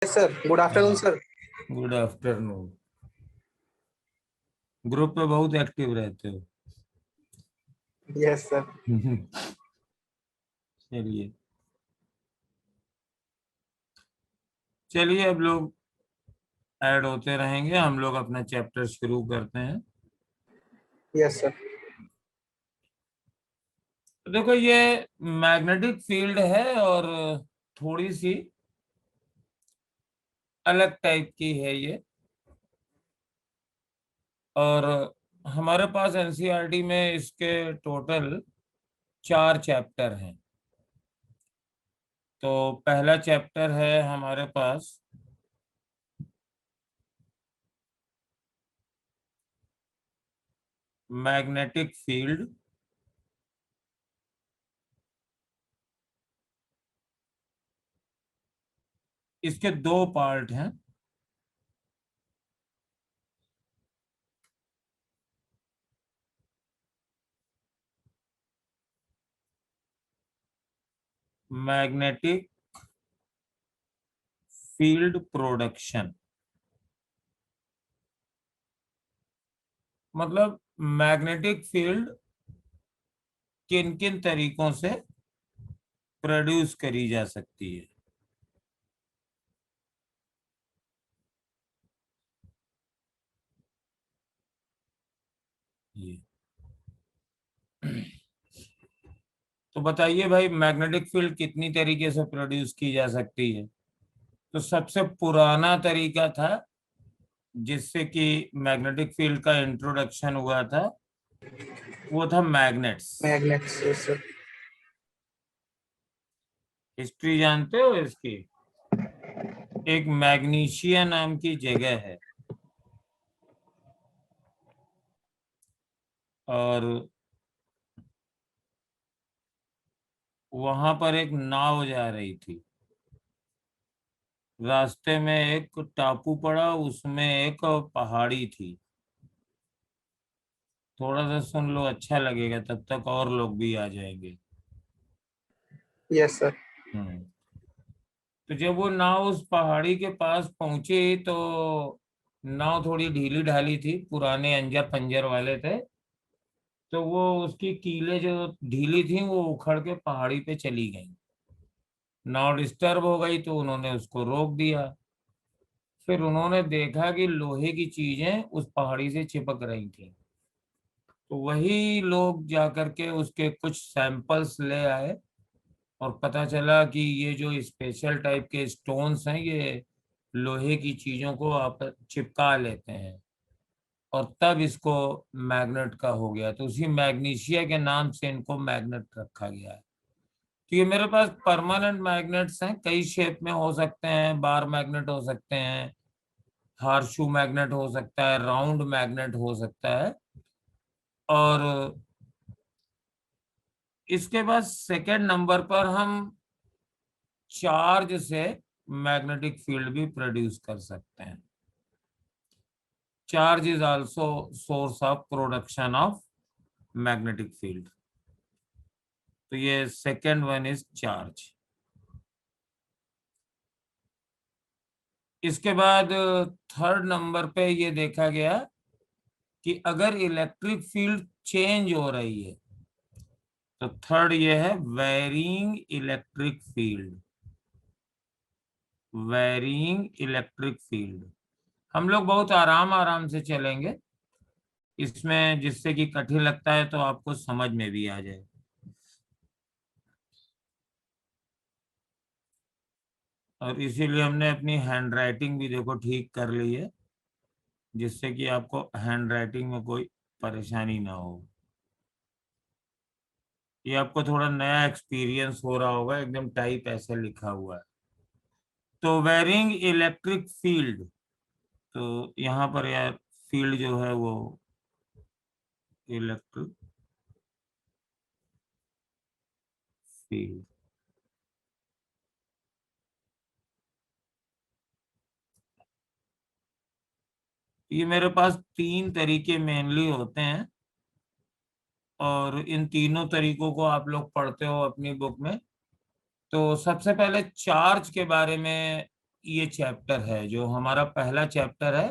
Sir, good afternoon हाँ, sir. Good afternoon. Group पे बहुत एक्टिव रहते हो। Yes sir. चलिए चलिए, अब लोग ऐड होते रहेंगे, हम लोग अपना चैप्टर शुरू करते हैं। Yes sir. तो देखो, ये मैग्नेटिक फील्ड है और थोड़ी सी अलग टाइप की है ये। और हमारे पास एनसीईआरटी में इसके टोटल 4 चैप्टर हैं। तो पहला चैप्टर है हमारे पास मैग्नेटिक फील्ड। इसके 2 पार्ट हैं। मैग्नेटिक फील्ड प्रोडक्शन, मतलब मैग्नेटिक फील्ड किन किन तरीकों से प्रोड्यूस करी जा सकती है। ये तो बताइए भाई, मैग्नेटिक फील्ड कितनी तरीके से प्रोड्यूस की जा सकती है। तो सबसे पुराना तरीका था जिससे कि मैग्नेटिक फील्ड का इंट्रोडक्शन हुआ था, वो था magnets. Magnets, yes sir. History जानते हो इसकी? एक मैग्नीशिया नाम की जगह है और वहां पर एक नाव जा रही थी। रास्ते में एक टापू पड़ा, उसमें एक पहाड़ी थी। थोड़ा सा सुन लो, अच्छा लगेगा, तब तक और लोग भी आ जाएंगे। Yes sir. हम्म। तो जब वो नाव उस पहाड़ी के पास पहुंची तो नाव थोड़ी ढीली ढाली थी, पुराने अंजर पंजर वाले थे। तो वो उसकी कीलें जो ढीली थी वो उखड़ के पहाड़ी पे चली गई। नाव डिस्टर्ब हो गई तो उन्होंने उसको रोक दिया। फिर उन्होंने देखा कि लोहे की चीजें उस पहाड़ी से चिपक रही थी। तो वही लोग जाकर के उसके कुछ सैंपल्स ले आए और पता चला कि ये जो स्पेशल टाइप के स्टोन्स हैं, ये लोहे की चीजों को आप चिपका लेते हैं। और तब इसको मैग्नेट का हो गया, तो उसी मैग्नीशिया के नाम से इनको मैग्नेट रखा गया है। तो ये मेरे पास परमानेंट मैग्नेट्स हैं, कई शेप में हो सकते हैं। बार मैग्नेट हो सकते हैं, हार्शू मैग्नेट हो सकता है, राउंड मैग्नेट हो सकता है। और इसके बाद सेकेंड नंबर पर हम चार्ज से मैग्नेटिक फील्ड भी प्रोड्यूस कर सकते हैं। Charge is also source of production of magnetic field. तो ये सेकेंड वन इज चार्ज। इसके बाद थर्ड नंबर पे ये देखा गया कि अगर इलेक्ट्रिक फील्ड चेंज हो रही है, तो थर्ड ये है varying electric field. Varying electric field, हम लोग बहुत आराम आराम से चलेंगे इसमें, जिससे कि कठिन लगता है तो आपको समझ में भी आ जाए। और इसीलिए हमने अपनी हैंड राइटिंग भी देखो ठीक कर ली है, जिससे कि आपको हैंड राइटिंग में कोई परेशानी ना हो। ये आपको थोड़ा नया एक्सपीरियंस हो रहा होगा, एकदम टाइप ऐसे लिखा हुआ है। तो वेरिंग इलेक्ट्रिक फील्ड, तो यहाँ पर यार फील्ड जो है वो इलेक्ट्रिक फील्ड। ये मेरे पास 3 तरीके मेनली होते हैं और इन तीनों तरीकों को आप लोग पढ़ते हो अपनी बुक में। तो सबसे पहले चार्ज के बारे में ये चैप्टर है जो हमारा पहला चैप्टर है,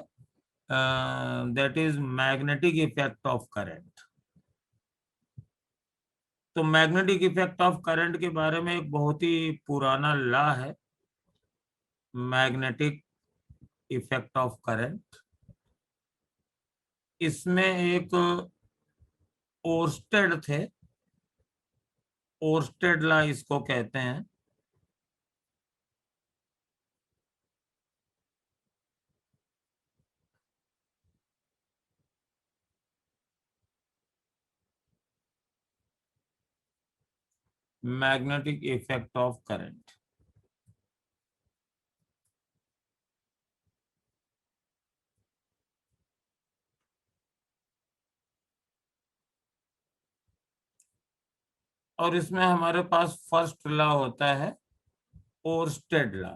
that is magnetic effect of current. तो मैग्नेटिक इफेक्ट ऑफ करंट के बारे में एक बहुत ही पुराना लॉ है, मैग्नेटिक इफेक्ट ऑफ करंट। इसमें एक ओर्स्टेड थे, ओर्स्टेड लॉ इसको कहते हैं। Magnetic effect of current. और इसमें हमारे पास फर्स्ट लॉ होता है ओर्स्टेड लॉ।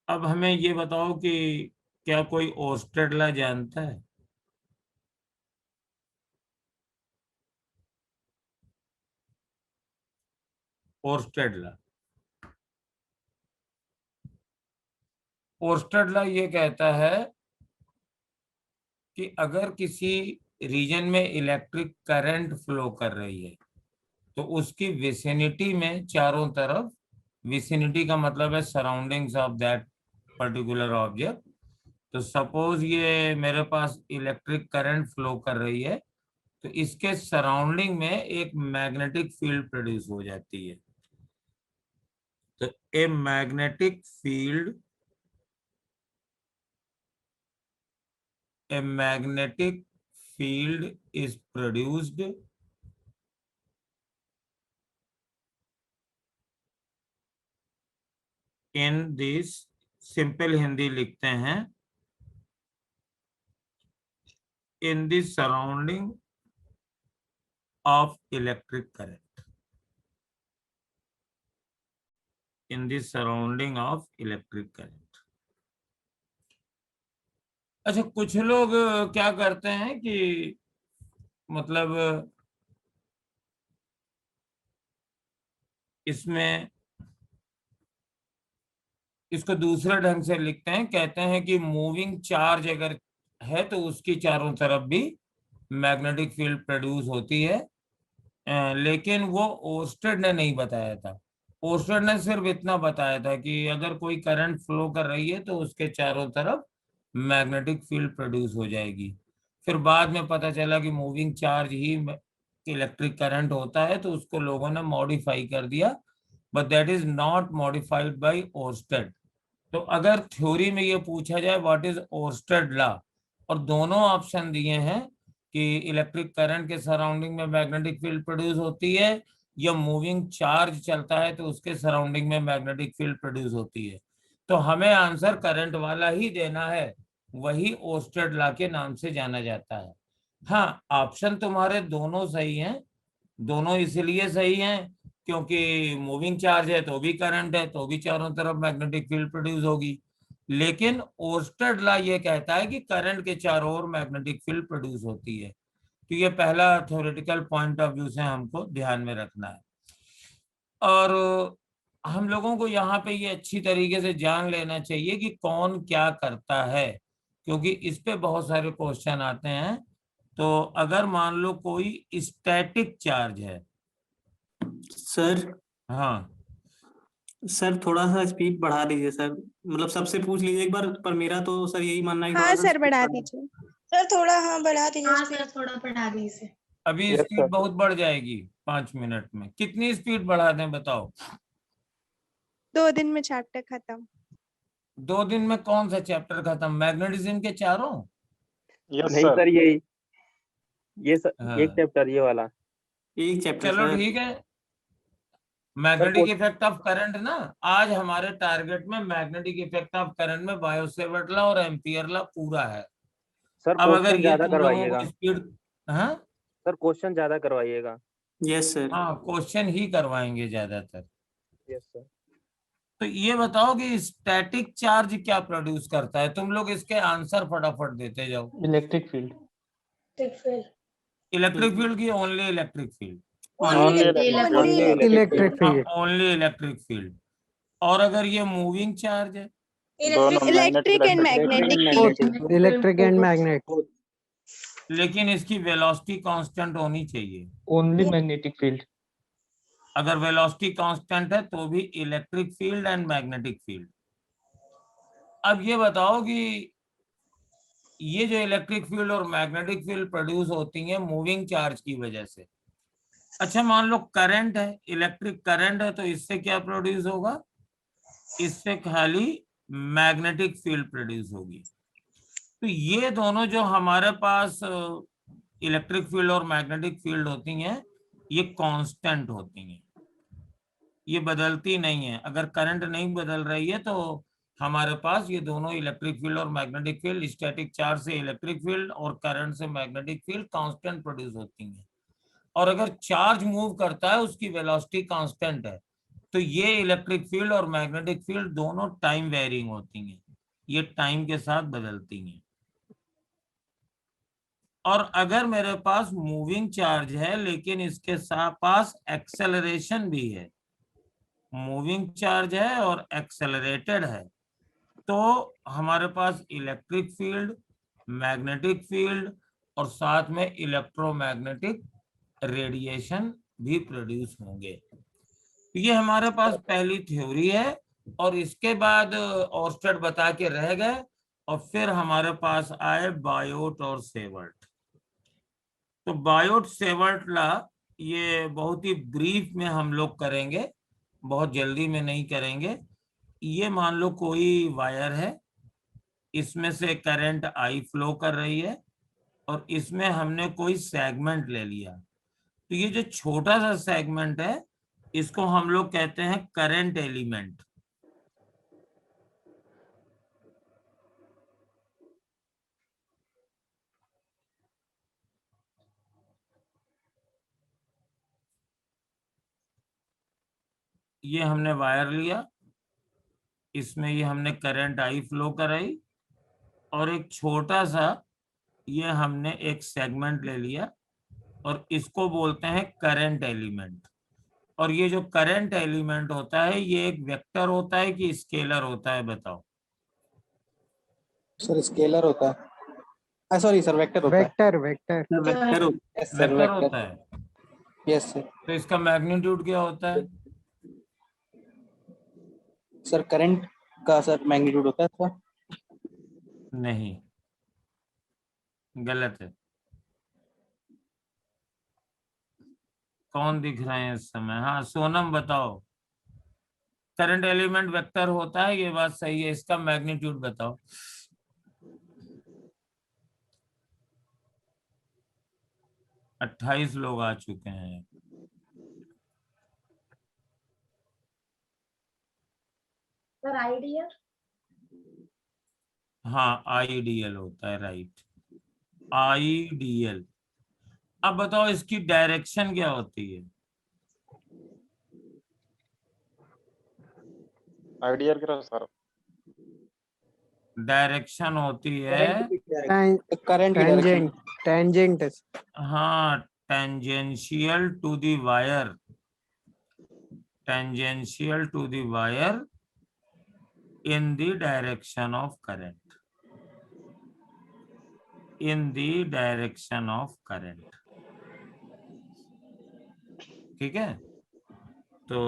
अब हमें ये बताओ कि क्या कोई ओर्स्टेड लॉ जानता है? ओर्स्टेड लॉ, ओर्स्टेड लॉ ये कहता है कि अगर किसी रीजन में इलेक्ट्रिक करंट फ्लो कर रही है तो उसकी विसिनिटी में चारों तरफ, विसिनिटी का मतलब है surroundings of that particular object. तो सपोज ये मेरे पास इलेक्ट्रिक करंट फ्लो कर रही है तो इसके सराउंडिंग में एक मैग्नेटिक फील्ड प्रोड्यूस हो जाती है। तो ए magnetic field, a magnetic field is produced in this, simple Hindi लिखते हैं, in the surrounding of electric current, in the surrounding of electric current। अच्छा, कुछ लोग क्या करते हैं कि मतलब इसमें इसको दूसरे ढंग से लिखते हैं, कहते हैं कि मूविंग चार्ज अगर है तो उसकी चारों तरफ भी मैग्नेटिक फील्ड प्रोड्यूस होती है। लेकिन वो ओर्स्टेड ने नहीं बताया था। ओर्स्टेड ने सिर्फ इतना बताया था कि अगर कोई करंट फ्लो कर रही है तो उसके चारों तरफ मैग्नेटिक फील्ड प्रोड्यूस हो जाएगी। फिर बाद में पता चला कि मूविंग चार्ज ही इलेक्ट्रिक करंट होता है तो उसको लोगों ने मॉडिफाई कर दिया, but that is not modified by Oersted. तो अगर थ्योरी में ये पूछा जाए व्हाट इज ओर्स्टेड लॉ, और दोनों ऑप्शन दिए हैं कि इलेक्ट्रिक करंट के सराउंडिंग में मैग्नेटिक फील्ड प्रोड्यूस होती है या मूविंग चार्ज चलता है तो उसके सराउंडिंग में मैग्नेटिक फील्ड प्रोड्यूस होती है, तो हमें आंसर करंट वाला ही देना है। वही ओर्स्टेड लॉ के नाम से जाना जाता है। हाँ, ऑप्शन तुम्हारे दोनों सही हैं। दोनों इसलिए सही हैं क्योंकि मूविंग चार्ज है तो भी करंट है तो भी चारों तरफ मैग्नेटिक फील्ड प्रोड्यूस होगी। लेकिन ओर्स्टेड लॉ ये कहता है कि करंट के चारों ओर मैग्नेटिक फील्ड प्रोड्यूस होती है। तो ये पहला थ्योरेटिकल पॉइंट ऑफ व्यू से हमको ध्यान में रखना है। और हम लोगों को यहाँ पे ये अच्छी तरीके से जान लेना चाहिए कि कौन क्या करता है, क्योंकि इस पे बहुत सारे क्वेश्चन आते हैं। तो अगर मान लो कोई स्टैटिक चार्ज है। सर हाँ सर थोड़ा सा स्पीड बढ़ा दीजिए सर, मतलब सबसे पूछ लीजिए एक बार, पर मेरा तो सर यही मानना है कि हाँ थोड़ा सा सर बढ़ा दीजिए सर, थोड़ा हाँ बढ़ा दीजिए हाँ speed। सर थोड़ा बढ़ा दीजिए। अभी Yes, स्पीड sir. बहुत बढ़ जाएगी 5 मिनट में। कितनी स्पीड बढ़ा दें बताओ? 2 दिन में चैप्टर खत्म। 2 दिन में कौन सा चैप्टर खत्म? मैग्नेटिज्म के चारों? यस नहीं सर। सर, ये हाँ। एक चैप्टर ये वाला। एक चैप्टर चलो सर। ठीक है। मैग्नेटिक इफेक्ट ऑफ करंट ना, आज हमारे टारगेट में मैग्नेटिक इफेक्ट ऑफ करंट में बायोसेवर्ट लॉ और एम्पियर लॉ पूरा है। सर अब अगर क्वेश्चन ये ज्यादा तुम लोगों करवाइएगा। को स्पीड, हाँ सर क्वेश्चन ज्यादा करवाइएगा। Yes sir. हाँ, क्वेश्चन ही करवाएंगे ज्यादातर। Yes sir. तो ये बताओ कि स्टैटिक चार्ज क्या प्रोड्यूस करता है? तुम लोग इसके आंसर फटाफट देते जाओ। Electric field. इलेक्ट्रिक फील्ड की only electric field. Only electric field, only electric field. और अगर ये मूविंग चार्ज है, electric and magnetic electric and magnet, लेकिन इसकी वेलोसिटी कांस्टेंट होनी चाहिए। Only magnetic field. अगर वेलोसिटी कांस्टेंट है तो भी electric field and magnetic field. अब ये बताओ कि ये जो इलेक्ट्रिक फील्ड और मैग्नेटिक फील्ड प्रोड्यूस होती हैं मूविंग चार्ज की वजह से। अच्छा मान लो करंट है, इलेक्ट्रिक करंट है, तो इससे क्या प्रोड्यूस होगा? इससे खाली मैग्नेटिक फील्ड प्रोड्यूस होगी। तो ये दोनों जो हमारे पास इलेक्ट्रिक फील्ड और मैग्नेटिक फील्ड होती हैं, ये कांस्टेंट होती हैं, ये बदलती नहीं है। अगर करंट नहीं बदल रही है तो हमारे पास ये दोनों इलेक्ट्रिक फील्ड और मैग्नेटिक फील्ड, स्टैटिक चार्ज से इलेक्ट्रिक फील्ड और करंट से मैग्नेटिक फील्ड कांस्टेंट प्रोड्यूस होती हैं। और अगर चार्ज मूव करता है, उसकी वेलोसिटी कांस्टेंट है, तो ये इलेक्ट्रिक फील्ड और मैग्नेटिक फील्ड दोनों टाइम वेरिंग होती हैं, ये टाइम के साथ बदलती हैं। और अगर मेरे पास मूविंग चार्ज है लेकिन इसके साथ पास एक्सेलरेशन भी है, मूविंग चार्ज है और एक्सेलरेटेड है, तो हमारे पास इलेक्ट्रिक फील्ड, मैग्नेटिक फील्ड और साथ में इलेक्ट्रोमैग्नेटिक रेडिएशन भी प्रोड्यूस होंगे। ये हमारे पास पहली थ्योरी है। और इसके बाद ओर्स्टेड बता के रह गए और फिर हमारे पास आए बायोट और सेवर्ट। तो बायोट सेवर्ट ला ये बहुत ही ब्रीफ में हम लोग करेंगे, बहुत जल्दी में नहीं करेंगे। ये मान लो कोई वायर है, इसमें से करंट आई फ्लो कर रही है और इसमें हमने कोई सेगमेंट ले लिया। तो ये जो छोटा सा सेगमेंट है, इसको हम लोग कहते हैं करंट एलिमेंट। ये हमने वायर लिया, इसमें ये हमने करंट आई फ्लो कराई और एक छोटा सा ये हमने एक सेगमेंट ले लिया और इसको बोलते हैं करंट एलिमेंट। और ये जो करंट एलिमेंट होता है, ये एक वेक्टर होता है कि स्केलर होता है? बताओ। सर स्केलर होता है, सॉरी सर वेक्टर होता है। Vector vector vector yes sir vector vector. होता है। Yes sir. तो इसका मैग्नीट्यूड क्या होता है? सर करंट का सर मैग्नीट्यूड होता है सर। नहीं, गलत है। कौन दिख रहे हैं इस समय? हाँ सोनम बताओ। करंट एलिमेंट वेक्टर होता है, ये बात सही है। इसका मैग्नीट्यूड बताओ। अट्ठाईस लोग आ चुके हैं। सर आइडिया, हाँ आईडीएल होता है, राइट, आईडीएल। अब बताओ इसकी डायरेक्शन क्या होती है? आइडियल करो सर। डायरेक्शन होती है, करंट की डायरेक्शन। टेंजेंट टेंजेंट हाँ, tangential to the wire, tangential to the wire in the direction of current, in the direction of current। ठीक है, तो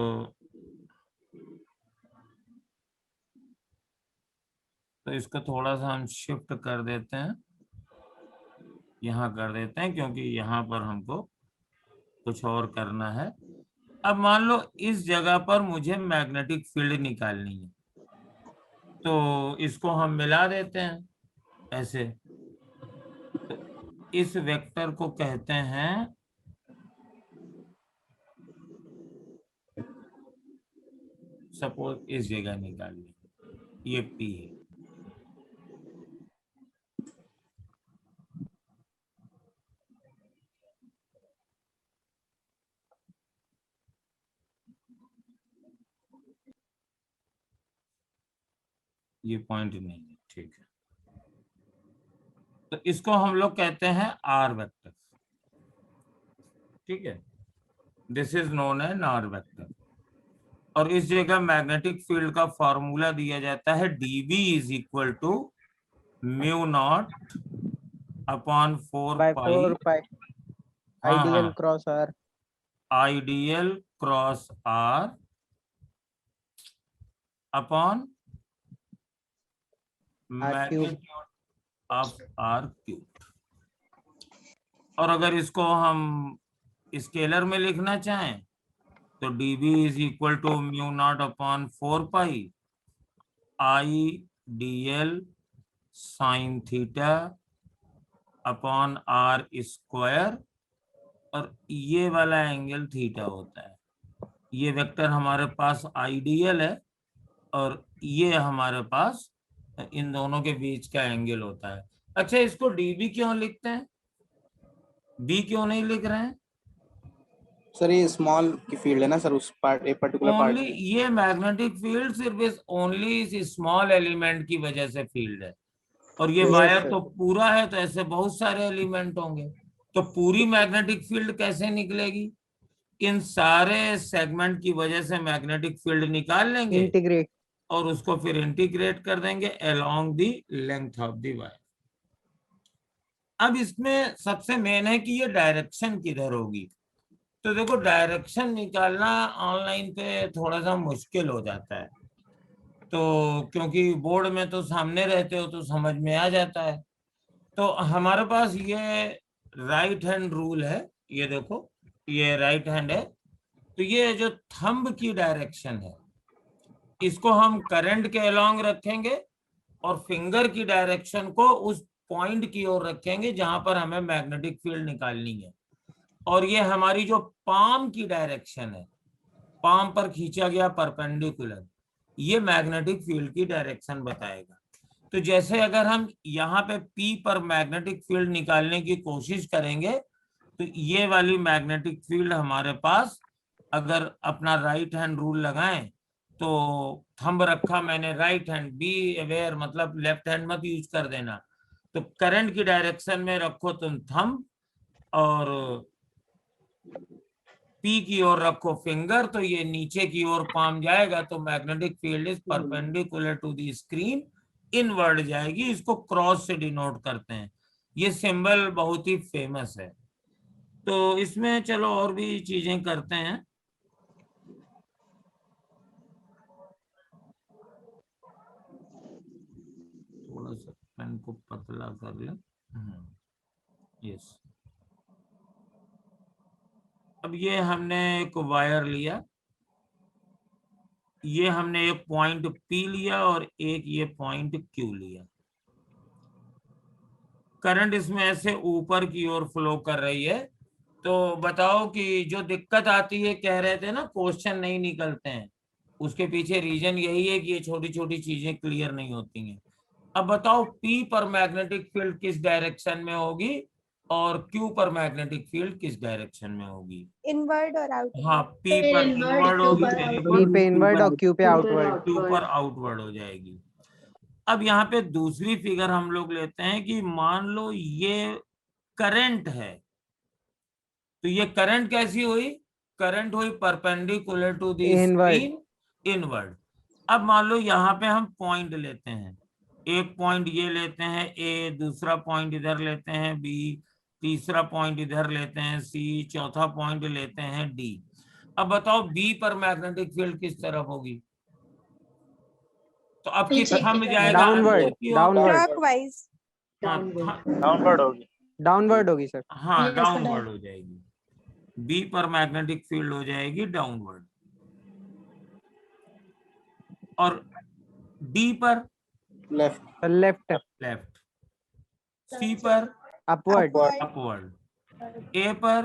इसको थोड़ा सा हम शिफ्ट कर देते हैं, यहाँ कर देते हैं, क्योंकि यहाँ पर हमको कुछ और करना है। अब मान लो इस जगह पर मुझे मैग्नेटिक फील्ड निकालनी है, तो इसको हम मिला देते हैं ऐसे। तो इस वेक्टर को कहते हैं सपोज इस जगह निकालिए, ये P है। ये पॉइंट नहीं है, ठीक है। तो इसको हम लोग कहते हैं आर वेक्टर, ठीक है। दिस इज नोन है नॉर वेक्टर। और इस जगह मैग्नेटिक फील्ड का फॉर्मूला दिया जाता है dv is equal to mu not upon 4 by pi 4 pi ideal cross r ideal cross r upon r cube magnitude of r cube. और अगर इसको हम स्केलर में लिखना चाहें तो dv is equal to mu not upon 4 pi I dl sine theta upon r square, और ये वाला एंगल थीटा होता है। ये वेक्टर हमारे पास आइडियल है और ये हमारे पास इन दोनों के बीच का एंगल होता है। अच्छा, इसको db क्यों लिखते हैं, b क्यों नहीं लिख रहे हैं? सर ये स्मॉल की फील्ड है ना सर, उस पार्ट एक पर्टिकुलर पार्ट। ओनली ये मैग्नेटिक फील्ड सिर्फ इस ओनली इस स्मॉल एलिमेंट की वजह से फील्ड है, और ये Yes, वायर sir. तो पूरा है, तो ऐसे बहुत सारे एलिमेंट होंगे, तो पूरी मैग्नेटिक फील्ड कैसे निकलेगी? इन सारे सेगमेंट की वजह से मैग्नेटिक फील्ड निकाल लेंगे integrate और उसको फिर इंटीग्रेट कर देंगे along the length of the wire. अब इसमें सबसे मेन है कि ये डायरेक्शन किधर होगी। तो देखो, डायरेक्शन निकालना ऑनलाइन पे थोड़ा सा मुश्किल हो जाता है, तो क्योंकि बोर्ड में तो सामने रहते हो तो समझ में आ जाता है। तो हमारे पास ये राइट हैंड रूल है, ये देखो ये राइट हैंड है, तो ये जो थंब की डायरेक्शन है इसको हम करंट के अलोंग रखेंगे और फिंगर की डायरेक्शन को उस पॉइंट की ओर रखेंगे जहां पर हमें मैग्नेटिक फील्ड निकालनी है। और ये हमारी जो पाम की डायरेक्शन है, पाम पर खींचा गया परपेंडिकुलर, ये मैग्नेटिक फील्ड की डायरेक्शन बताएगा। तो जैसे अगर हम यहाँ पे P पर मैग्नेटिक फील्ड निकालने की कोशिश करेंगे तो ये वाली मैग्नेटिक फील्ड हमारे पास, अगर अपना राइट हैंड रूल लगाएं तो थंब रखा मैंने राइट हैंड, बी अवेयर मतलब लेफ्ट हैंड मत यूज कर देना, तो करंट की डायरेक्शन में रखो तुम थंब और P की ओर रखो फिंगर, तो ये नीचे की ओर पाम जाएगा, तो magnetic field is perpendicular to the screen, inward जाएगी। इसको क्रॉस से डिनोट करते हैं, ये सिंबल बहुत ही फेमस है। तो इसमें चलो और भी चीजें करते हैं। थोड़ा सा पेन को पतला कर ले। यस, अब ये हमने एक वायर लिया, ये हमने एक पॉइंट P लिया और एक ये पॉइंट Q लिया। करंट इसमें ऐसे ऊपर की ओर फ्लो कर रही है। तो बताओ कि जो दिक्कत आती है, कह रहे थे ना क्वेश्चन नहीं निकलते हैं, उसके पीछे रीजन यही है कि ये छोटी छोटी चीजें क्लियर नहीं होती हैं। अब बताओ P पर मैग्नेटिक फील्ड किस डायरेक्शन में होगी और Q पर मैग्नेटिक फील्ड किस डायरेक्शन में होगी? इनवर्ड और आउटवर्ड। हाँ, P पर इनवर्ड होगी, P पे इनवर्ड और Q पे आउटवर्ड। Q पर आउटवर्ड हो जाएगी। अब यहाँ पे दूसरी फिगर हम लोग लेते हैं कि मान लो ये करंट है, तो ये करंट कैसी हुई? करंट हुई perpendicular to the screen, inward. अब मान लो यहाँ पे हम पॉइंट लेते हैं, एक पॉइंट ये लेते हैं A, दूसरा पॉइंट इधर लेते हैं B, तीसरा पॉइंट इधर लेते हैं C, चौथा पॉइंट लेते हैं D। अब बताओ B पर मैग्नेटिक फील्ड किस तरफ होगी? तो अब की थंब जाएगा डाउनवर्ड, डाउनवर्ड, क्लॉकवाइज। डाउनवर्ड होगी। डाउनवर्ड होगी सर। हाँ, डाउनवर्ड हो जाएगी। B पर मैग्नेटिक फील्ड हो जाएगी डाउनवर्ड, और D पर लेफ्ट। लेफ्ट, लेफ्ट, C पर अपवर्ड, अपवर्ड, A पर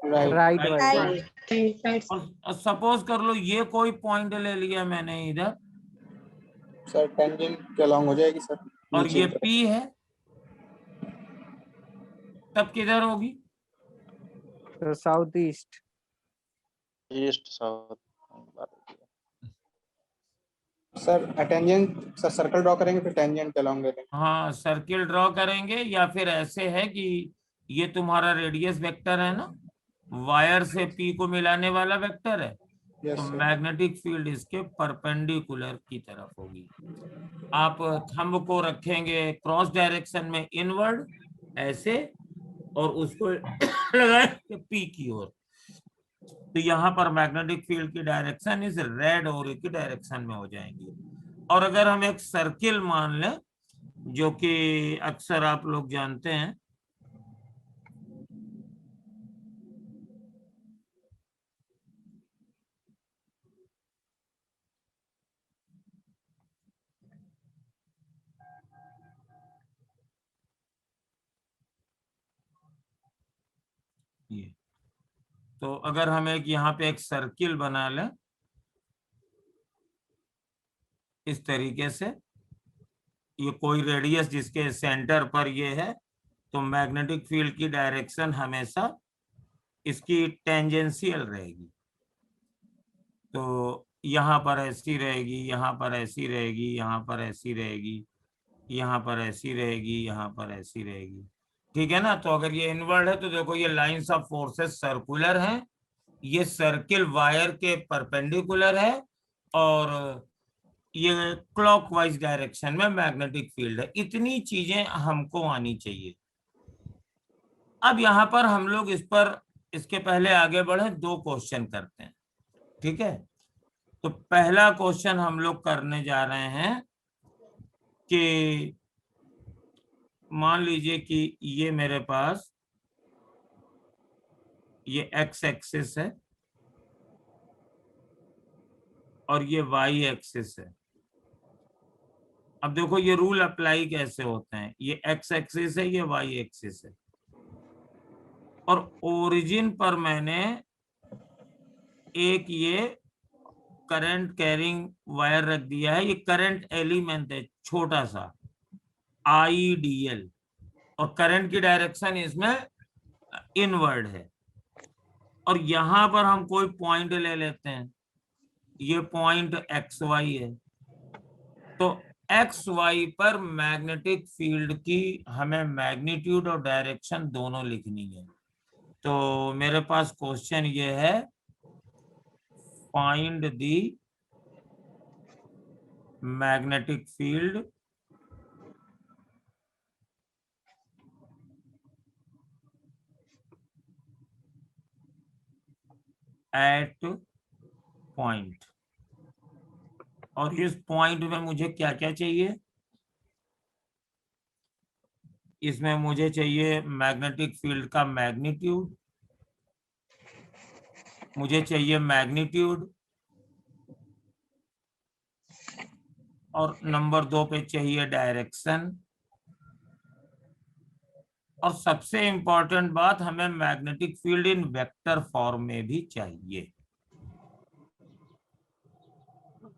राइट। राइट, और सपोज कर लो ये कोई पॉइंट ले लिया मैंने इधर, सर टेंजेंट के अलोंग हो जाएगी सर। और नीचे ये की तरफ। P है, तब किधर होगी? South east, east south. Sir tangent, sir circle draw करेंगे फिर टेंजेंट के अलोंग लेंगे। हाँ, सर्किल ड्रॉ करेंगे, या फिर ऐसे है कि ये तुम्हारा रेडियस वेक्टर है ना, वायर से पी को मिलाने वाला वेक्टर है, यस तो सर। मैग्नेटिक फील्ड इसके परपेंडिकुलर की तरफ होगी। आप थंब को रखेंगे क्रॉस डायरेक्शन में इनवर्ड ऐसे, और उसको लगाएंगे पी की ओर, तो यहाँ पर मैग्नेटिक फील्ड की डायरेक्शन इस रेड और की डायरेक्शन में हो जाएंगी। और अगर हम एक सर्किल मान लें, जो कि अक्सर आप लोग जानते हैं, ये तो अगर हम एक यहाँ पे एक सर्किल बना लें इस तरीके से, ये कोई रेडियस जिसके सेंटर पर ये है, तो मैग्नेटिक फील्ड की डायरेक्शन हमेशा इसकी टेंजेंशियल रहेगी। तो यहाँ पर ऐसी रहेगी, यहाँ पर ऐसी रहेगी, यहाँ पर ऐसी रहेगी, यहाँ पर ऐसी रहेगी, यहाँ पर ऐसी रहेगी, ठीक है ना। तो अगर ये इनवर्ड है तो देखो ये लाइंस ऑफ फोर्सेस सर्कुलर हैं, ये सर्किल वायर के परपेंडिकुलर है, और ये क्लॉकवाइज डायरेक्शन में मैग्नेटिक फील्ड है। इतनी चीजें हमको आनी चाहिए। अब यहाँ पर हम लोग इसके पहले आगे बढ़े, 2 क्वेश्चन करते हैं, ठीक है। तो पहला क्वेश्चन हम लोग करने जा रहे हैं कि मान लीजिए कि ये मेरे पास ये एक्स एक्सिस है और ये वाई एक्सिस है। अब देखो ये रूल अप्लाई कैसे होते हैं, ये एक्स एक्सिस है, ये वाई एक्सिस है, और ओरिजिन पर मैंने एक ये करंट कैरिंग वायर रख दिया है, ये करंट एलिमेंट है छोटा सा IDL, और करंट की डायरेक्शन इसमें इनवर्ड है। और यहां पर हम कोई पॉइंट ले लेते हैं, ये पॉइंट XY है, तो XY पर मैग्नेटिक फील्ड की हमें मैग्नीट्यूड और डायरेक्शन दोनों लिखनी है। तो मेरे पास क्वेश्चन ये है, find the magnetic field eight point, और इस पॉइंट में मुझे क्या क्या चाहिए, इसमें मुझे चाहिए मैग्नेटिक फील्ड का मैग्नीट्यूड, मुझे चाहिए मैग्नीट्यूड, और नंबर 2 पे चाहिए डायरेक्शन, और सबसे इंपॉर्टेंट बात, हमें मैग्नेटिक फील्ड इन वेक्टर फॉर्म में भी चाहिए।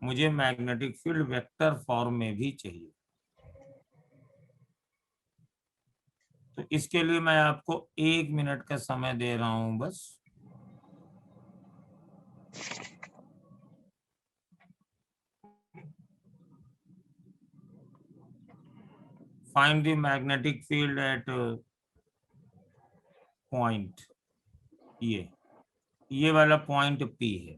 मुझे मैग्नेटिक फील्ड वेक्टर फॉर्म में भी चाहिए। तो इसके लिए मैं आपको 1 मिनट का समय दे रहा हूं बस। Find the magnetic field eight point, ये वाला पॉइंट P है।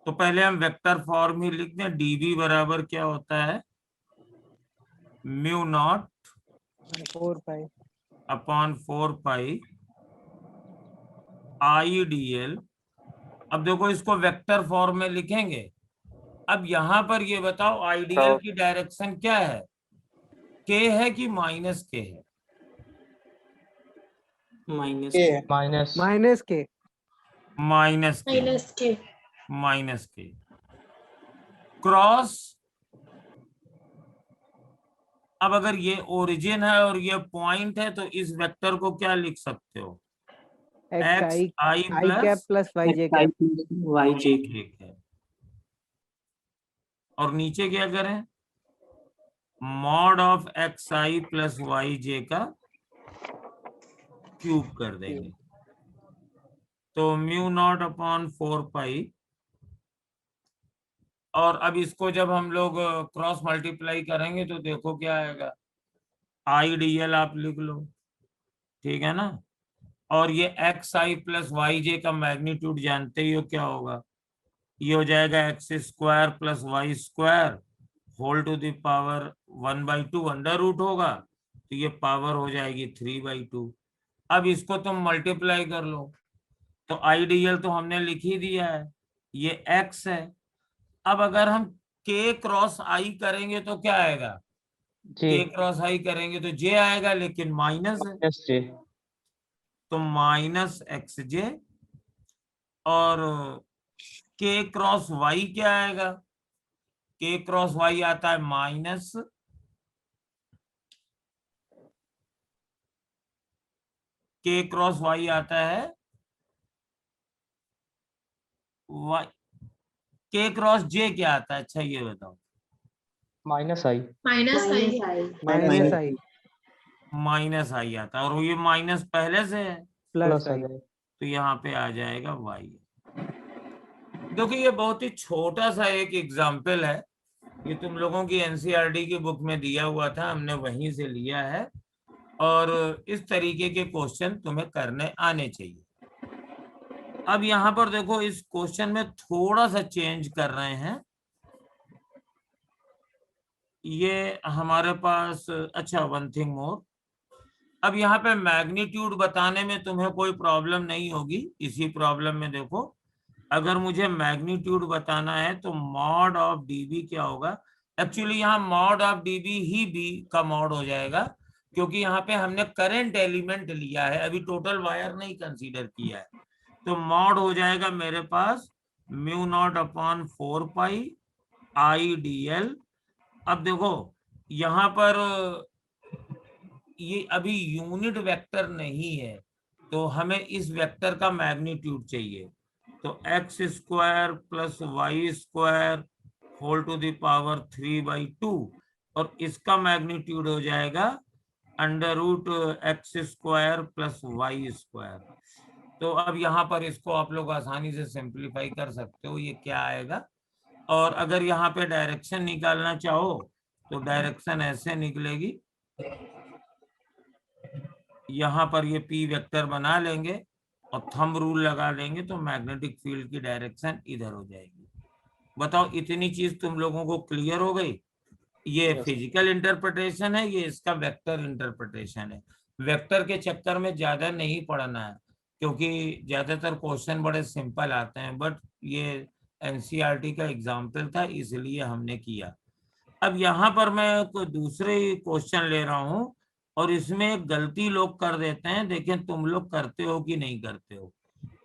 तो पहले हम वेक्टर फॉर्म ही लिख दें, dV बराबर क्या होता है, mu not 4 pi upon 4 pi IDL। अब देखो इसको वेक्टर फॉर्म में लिखेंगे। अब यहां पर ये बताओ IDL की डायरेक्शन क्या है, K है कि माइनस K है? माइनस ये है। माइनस के माइनस K, माइनस के माइनस K क्रॉस। अब अगर ये ओरिजिन है और ये पॉइंट है, तो इस वेक्टर को क्या लिख सकते हो, एक्स XI आई कैप प्लस वाई जे कैप। वाई जे। ठीक है, और नीचे क्या करें, mod of XI plus YJ का क्यूब कर देंगे। तो म्यू नॉट अपॉन 4 पाई, और अब इसको जब हम लोग क्रॉस मल्टीप्लाई करेंगे तो देखो क्या आएगा, IDL आप लिख लो, ठीक है ना। और ये XI प्लस YJ का मैग्नीट्यूड जानते ही हो क्या होगा, ये हो जाएगा x² plus y² whole to the power 1/2, under root होगा तो ये पावर हो जाएगी 3/2। अब इसको तुम मल्टीप्लाई कर लो, तो IDL तो हमने लिख ही दिया है, ये x है। अब अगर हम K क्रॉस I करेंगे तो क्या आएगा, K क्रॉस I करेंगे तो J आएगा, लेकिन माइनस है जी तो -XJ। और K क्रॉस Y क्या आएगा, K क्रॉस Y आता है माइनस K क्रॉस Y आता है Y। K क्रॉस J क्या आता है, अच्छा ये बताओ। Minus I minus I minus I minus I आता है, और ये माइनस पहले से है प्लस आ आई। जाए। तो यहाँ पे आ जाएगा Y। देखो ये बहुत ही छोटा सा एक एग्जाम्पल है, ये तुम लोगों की NCERT की बुक में दिया हुआ था, हमने वहीं से लिया है। और इस तरीके के क्वेश्चन तुम्हें करने आने चाहिए। अब यहाँ पर देखो इस क्वेश्चन में थोड़ा सा चेंज कर रहे हैं, ये हमारे पास, अच्छा वन थिंग मोर, अब यहाँ पे मैग्नीट्यूड बताने में तुम्हें कोई प्रॉब्लम नहीं होगी। इसी प्रॉब्लम में देखो, अगर मुझे मैग्नीट्यूड बताना है तो मॉड ऑफ dB क्या होगा, एक्चुअली यहाँ mod of dB he B का मॉड हो जाएगा, क्योंकि यहाँ पे हमने करंट एलिमेंट लिया है, अभी टोटल वायर नहीं कंसीडर किया है। तो मॉड हो जाएगा मेरे पास μ0/4 IDL। अब देखो यहाँ पर ये अभी यूनिट वेक्टर नहीं है, तो हमें इस वेक्टर का मैग्नीट्यूड चाहिए। तो x² plus y² whole to the power 3/2, और इसका मैग्नीट्यूड हो जाएगा √x² प्लस y²। तो अब यहाँ पर इसको आप लोग आसानी से सिंप्लीफाई कर सकते हो, ये क्या आएगा। और अगर यहाँ पे डायरेक्शन निकालना चाहो तो डायरेक्शन ऐसे निकलेगी, यहाँ पर ये P वेक्टर बना लेंगे और थंब रूल लगा लेंगे तो मैग्नेटिक फील्ड की डायरेक्शन इधर हो जाएगी। बताओ इतनी चीज तुम लोगों को क्लियर हो गई। ये फिजिकल इंटरप्रिटेशन है, ये इसका वेक्टर इंटरप्रिटेशन है। वेक्टर के चक्कर में ज्यादा नहीं पढ़ना है, क्योंकि ज्यादातर क्वेश्चन बड़े सिंपल आते हैं, बट ये NCERT का एग्जाम्पल था इसलिए हमने किया। अब यहाँ पर मैं कोई दूसरे क्वेश्चन ले रहा हूँ, और इसमें एक गलती लोग कर देते हैं, देखें तुम लोग करते हो कि नहीं करते हो।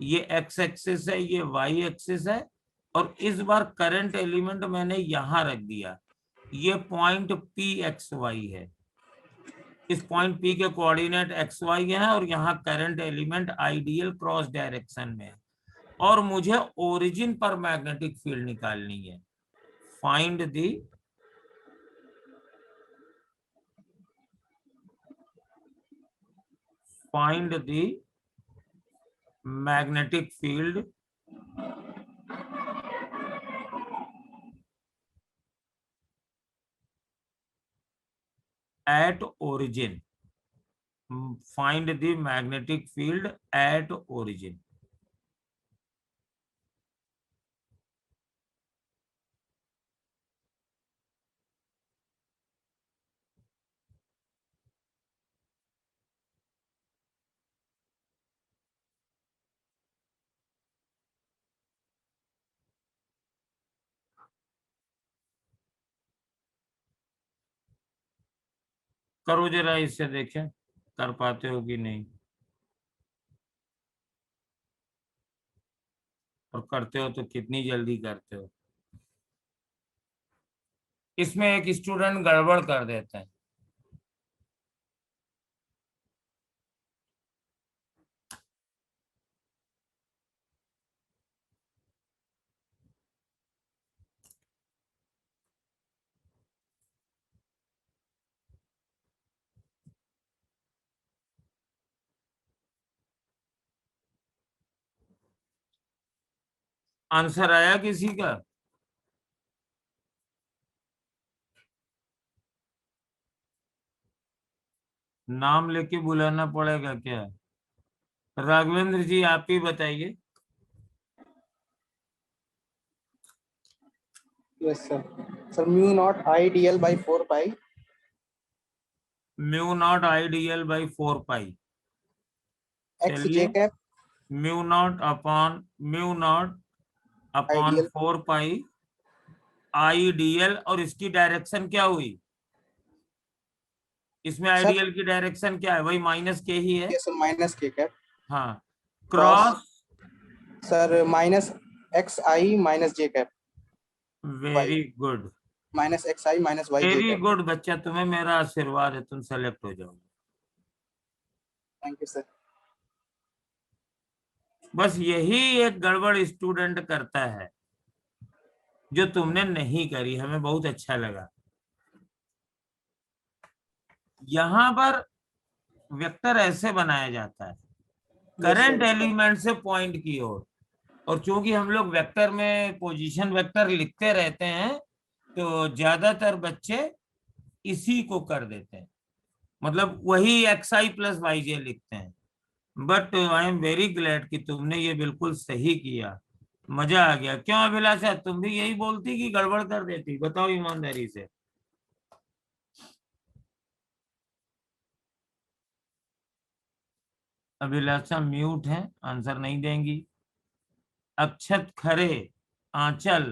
ये x एक्सिस है, ये y एक्सिस है, और इस बार करंट एलिमेंट मैंने यहाँ रख दिया, ये पॉइंट PXY है। इस पॉइंट P के कोऑर्डिनेट XY है, और यहाँ current element ideal cross direction में है, और मुझे ओरिजिन पर मैग्नेटिक फील्ड निकालनी है। Find the magnetic field at origin. Find the magnetic field at origin. करो जरा, इससे देखें कर पाते हो कि नहीं, और करते हो तो कितनी जल्दी करते हो। इसमें एक स्टूडेंट गड़बड़ कर देता है। आंसर आया किसी का? नाम लेके बुलाना पड़ेगा क्या? राघवेंद्र जी आप ही बताइए। Yes sir. Sir mu not I D L by 4 pi mu not IDL by 4 pi. X चलिए, J cap mu not upon ideal 4 pi IDL, और इसकी डायरेक्शन क्या हुई? इसमें सर। आईडीएल की डायरेक्शन क्या है? वही माइनस के ही है। Yes sir minus K cap हाँ, cross cross. Sir minus X I minus J cap very good, minus X I minus Y J very cap. Good बच्चा, तुम्हें मेरा आशीर्वाद है, तुम सेलेक्ट हो जाओगे। Thank you sir. बस यही एक गड़बड़ स्टूडेंट करता है जो तुमने नहीं करी, हमें बहुत अच्छा लगा। यहां पर वेक्टर ऐसे बनाया जाता है, करंट एलिमेंट से पॉइंट की ओर, और चूंकि हम लोग वेक्टर में पोजीशन वेक्टर लिखते रहते हैं तो ज्यादातर बच्चे इसी को कर देते हैं, मतलब वही एक्स आई प्लस वाई जे लिखते हैं। But I am very glad कि तुमने ये बिल्कुल सही किया, मजा आ गया। क्यों अभिलाषा, तुम भी यही बोलती कि गड़बड़ कर देती? बताओ ईमानदारी से। अभिलाषा म्यूट है, आंसर नहीं देंगी। अक्षत खरे, आंचल।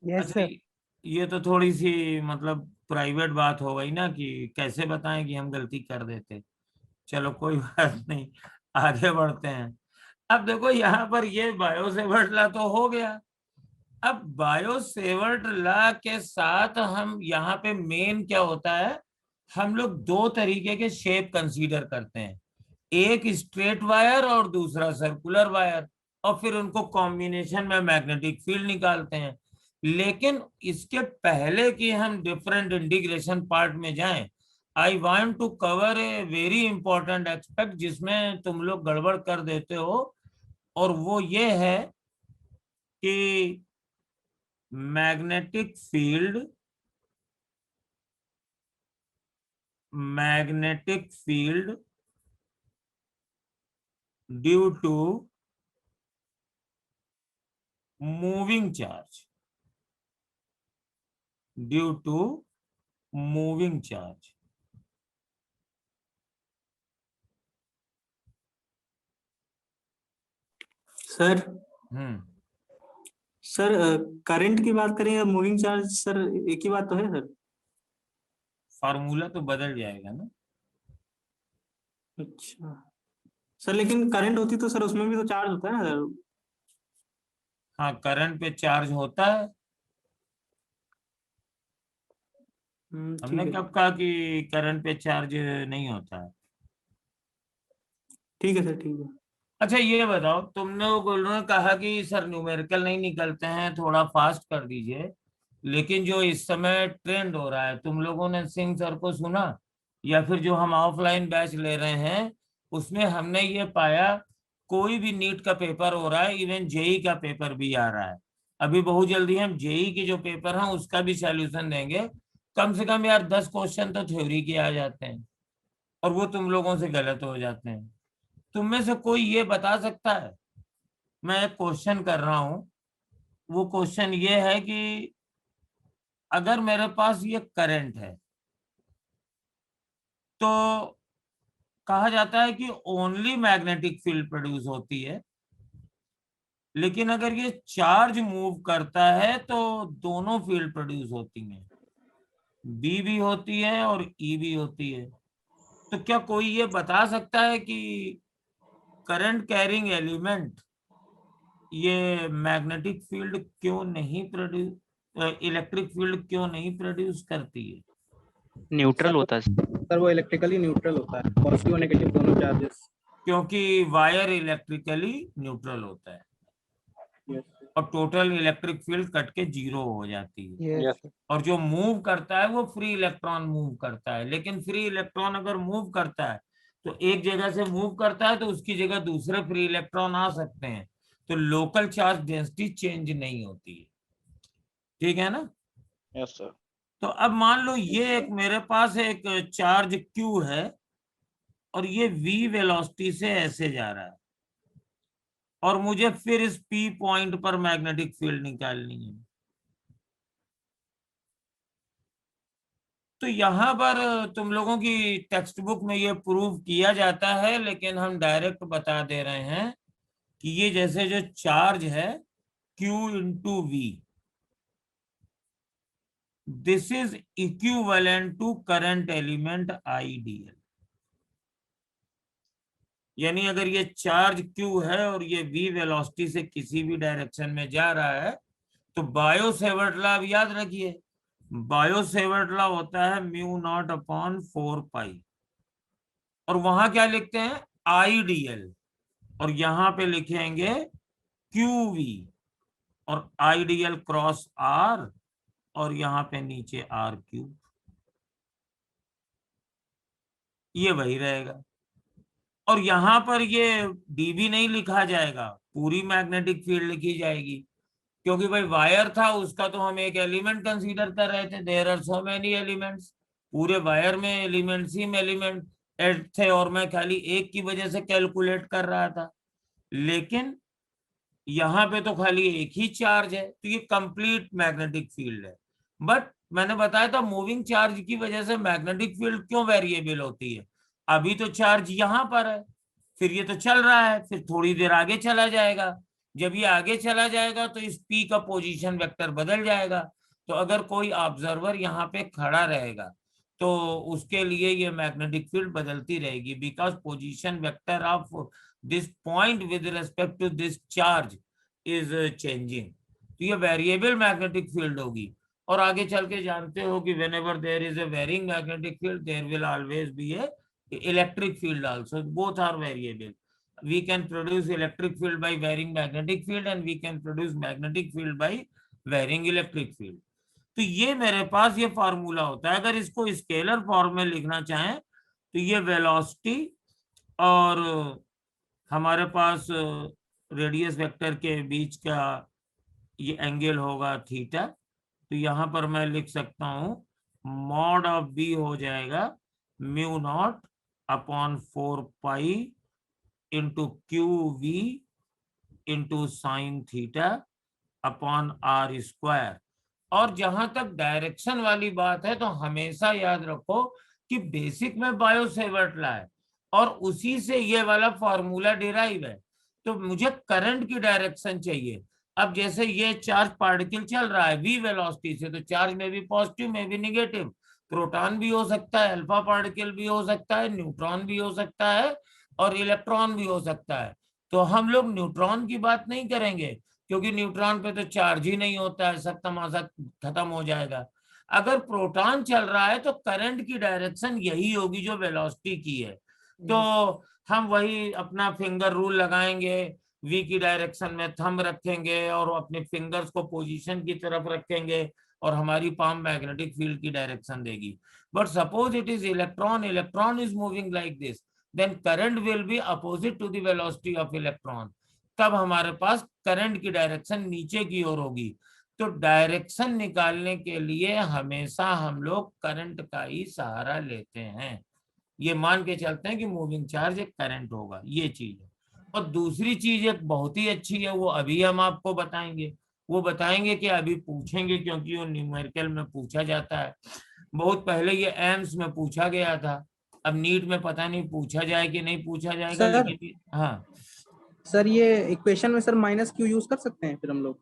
यस अच्छा, सर। ये तो थोड़ी सी मतलब प्राइवेट बात हो गई ना, कि कैसे बताएं कि हम गलती कर देते। चलो कोई बात नहीं, आगे बढ़ते हैं। अब देखो यहाँ पर ये बायो सेवर्ट लॉ तो हो गया। अब बायो सेवर्ट लॉ के साथ हम यहाँ पे मेन क्या होता है, हम लोग दो तरीके के शेप कंसीडर करते हैं, एक स्ट्रेट वायर और दूसरा सर्कुलर वायर, और फिर उनको कॉम्बिनेशन में मैग्नेटिक फील्ड निकालते हैं। लेकिन इसके पहले कि हम डिफरेंट इंटीग्रेशन पार्ट में जाएं, I want to cover a very important aspect जिसमें तुम लोग गड़बड़ कर देते हो, और वो ये है कि magnetic field due to moving charge, sir hmm. Sir current की बात करें या मूविंग चार्ज, सर एक ही बात तो है सर। फार्मूला तो बदल जाएगा ना। अच्छा सर, लेकिन करंट होती तो सर उसमें भी तो चार्ज होता है ना सर। हाँ, करंट पे चार्ज होता है। हमने ठीक है कब कहा कि करंट पे चार्ज नहीं होता है? ठीक है सर, ठीक है। अच्छा ये बताओ, तुमने ने कहा कि सर न्यूमेरिकल नहीं निकलते हैं, थोड़ा फास्ट कर दीजिए, लेकिन जो इस समय ट्रेंड हो रहा है, तुम लोगों ने सिंह सर को सुना, या फिर जो हम ऑफलाइन बैच ले रहे हैं उसमें हमने ये पाया, कोई भी नीट का पेपर हो रहा है, इवन जेई का पेपर भी आ रहा है, अभी बहुत जल्दी हम जेई के जो पेपर हैं उसका भी सॉल्यूशन देंगे। कम से कम यार 10 क्वेश्चन तो थ्योरी के आ जाते हैं, और वो तुम लोगों से गलत हो जाते हैं। तुम में से कोई ये बता सकता है, मैं एक क्वेश्चन कर रहा हूं, वो क्वेश्चन ये है कि अगर मेरे पास ये करंट है तो कहा जाता है कि ओनली मैग्नेटिक फील्ड प्रोड्यूस होती है, लेकिन अगर ये चार्ज मूव करता है तो दोनों फील्ड प्रोड्यूस होती हैं, बी भी होती है और ई भी होती है। तो क्या कोई ये बता सकता है कि करंट कैरिंग एलिमेंट ये मैग्नेटिक फील्ड क्यों नहीं प्रोड्यूस, इलेक्ट्रिक फील्ड क्यों नहीं प्रोड्यूस करती है? न्यूट्रल होता है सर वो इलेक्ट्रिकली न्यूट्रल होता है, पॉजिटिव और नेगेटिव दोनों चार्जेस। क्योंकि वायर इलेक्ट्रिकली न्यूट्रल होता है और टोटल इलेक्ट्रिक फील्ड कट के जीरो हो जाती है, यस और जो मूव करता है वो फ्री इलेक्ट्रॉन मूव करता है। लेकिन फ्री इलेक्ट्रॉन अगर मूव करता है तो एक जगह से मूव करता है तो उसकी जगह दूसरे फ्री इलेक्ट्रॉन आ सकते हैं, तो लोकल चार्ज डेंसिटी चेंज नहीं होती है, ठीक है ना? Yes sir. तो अब मान लो ये एक मेरे पास एक चार्ज Q है और ये V वेलोसिटी से ऐसे जा रहा है और मुझे फिर इस P पॉइंट पर मैग्नेटिक फील्ड निकालनी है। तो यहाँ पर तुम लोगों की टेक्स्ट बुक में ये प्रूव किया जाता है, लेकिन हम डायरेक्ट बता दे रहे हैं कि ये जैसे जो चार्ज है Q into V, this is equivalent to current element IDL। यानी अगर ये चार्ज Q है और ये V वेलोसिटी से किसी भी डायरेक्शन में जा रहा है तो बायो सेवर्ट लॉ याद रखिए, बायो सेवर्ट लॉ होता है म्यू नॉट अपॉन 4 पाई, और वहां क्या लिखते हैं IDL, और यहां पे लिखेंगे QV और IDL क्रॉस R और यहां पे नीचे R3, ये वही रहेगा। और यहां पर ये dB नहीं लिखा जाएगा, पूरी मैग्नेटिक फील्ड लिखी जाएगी, क्योंकि भाई वायर था उसका तो हम एक एलिमेंट कंसीडर कर रहे थे, there are so many elements, पूरे वायर में एलिमेंट्स ही में एलिमेंट थे और मैं खाली एक की वजह से कैलकुलेट कर रहा था। लेकिन यहाँ पे तो खाली एक ही चार्ज है, तो ये कंप्लीट मैग्नेटिक फील्ड है। बट मैंने बताया था मूविंग चार्ज की वजह से मैग्नेटिक फील्ड क्यों वेरिएबल होती है। अभी तो चार्ज यहाँ पर है, फिर ये तो चल रहा है, फिर थोड़ी देर आगे चला जाएगा, जब ये आगे चला जाएगा तो इस P का पोजीशन वेक्टर बदल जाएगा। तो अगर कोई ऑब्जर्वर यहाँ पे खड़ा रहेगा तो उसके लिए ये मैग्नेटिक फील्ड बदलती रहेगी, because position vector of this point with respect to this charge is changing, तो ये वेरिएबल मैग्नेटिक फील्ड होगी। और आगे चल के जानते हो कि whenever there is a varying magnetic field there will always be a electric field also, both are variable. We can produce electric field by varying magnetic field and we can produce magnetic field by varying electric field. तो ये मेरे पास ये formula होता है। अगर इसको scalar form में लिखना चाहें तो ये वेलोसिटी और हमारे पास रेडियस वेक्टर के बीच का ये एंगल होगा थीटा, तो यहाँ पर मैं लिख सकता हूं मॉड ऑफ बी हो जाएगा mu not upon 4 pi into QV into sine theta upon R square. और जहां तक डायरेक्शन वाली बात है तो हमेशा याद रखो कि बेसिक में बायो सेवर्ट लॉ है और उसी से ये वाला फॉर्मूला डिराइव है। तो मुझे करंट की डायरेक्शन चाहिए। अब जैसे ये चार्ज पार्टिकल चल रहा है V वेलोसिटी से, तो चार्ज में भी पॉजिटिव में भी निगेटिव, प्रोटॉन भी हो सकता है, अल्फा पार्टिकल भी हो सकता है, न्यूट्रॉन भी हो सकता है और इलेक्ट्रॉन भी हो सकता है। तो हम लोग न्यूट्रॉन की बात नहीं करेंगे क्योंकि न्यूट्रॉन पे तो चार्ज ही नहीं होता है, सब तमाशा खत्म हो जाएगा। अगर प्रोटॉन चल रहा है तो करंट की डायरेक्शन यही होगी जो वेलोसिटी की है। तो हम वही अपना फिंगर रूल लगाएंगे, V की डायरेक्शन में थंब रखेंगे और अपने फिंगर्स को पोजीशन की तरफ रखेंगे और हमारी पाम मैग्नेटिक फील्ड की डायरेक्शन देगी। But suppose it is electron, electron is moving like this, then current will be opposite to the velocity of electron, तब हमारे पास करंट की डायरेक्शन नीचे की ओर होगी। तो डायरेक्शन निकालने के लिए हमेशा हम लोग करंट का ही सहारा लेते हैं। ये मान के चलते हैं कि मूविंग चार्ज एक करंट होगा, ये चीज है। और दूसरी चीज एक बहुत ही अच्छी है, वो अभी हम आपको बताएंगे। वो बताएंगे कि अभी पूछेंगे क्योंकि वो न्यूमेरिकल में पूछा जाता है। बहुत पहले ये एम्स में पूछा गया था, अब नीट में पता नहीं पूछा जाए कि नहीं पूछा जाएगा। सर, लेकिन हाँ सर ये इक्वेशन में सर -q यूज कर सकते हैं फिर हम लोग?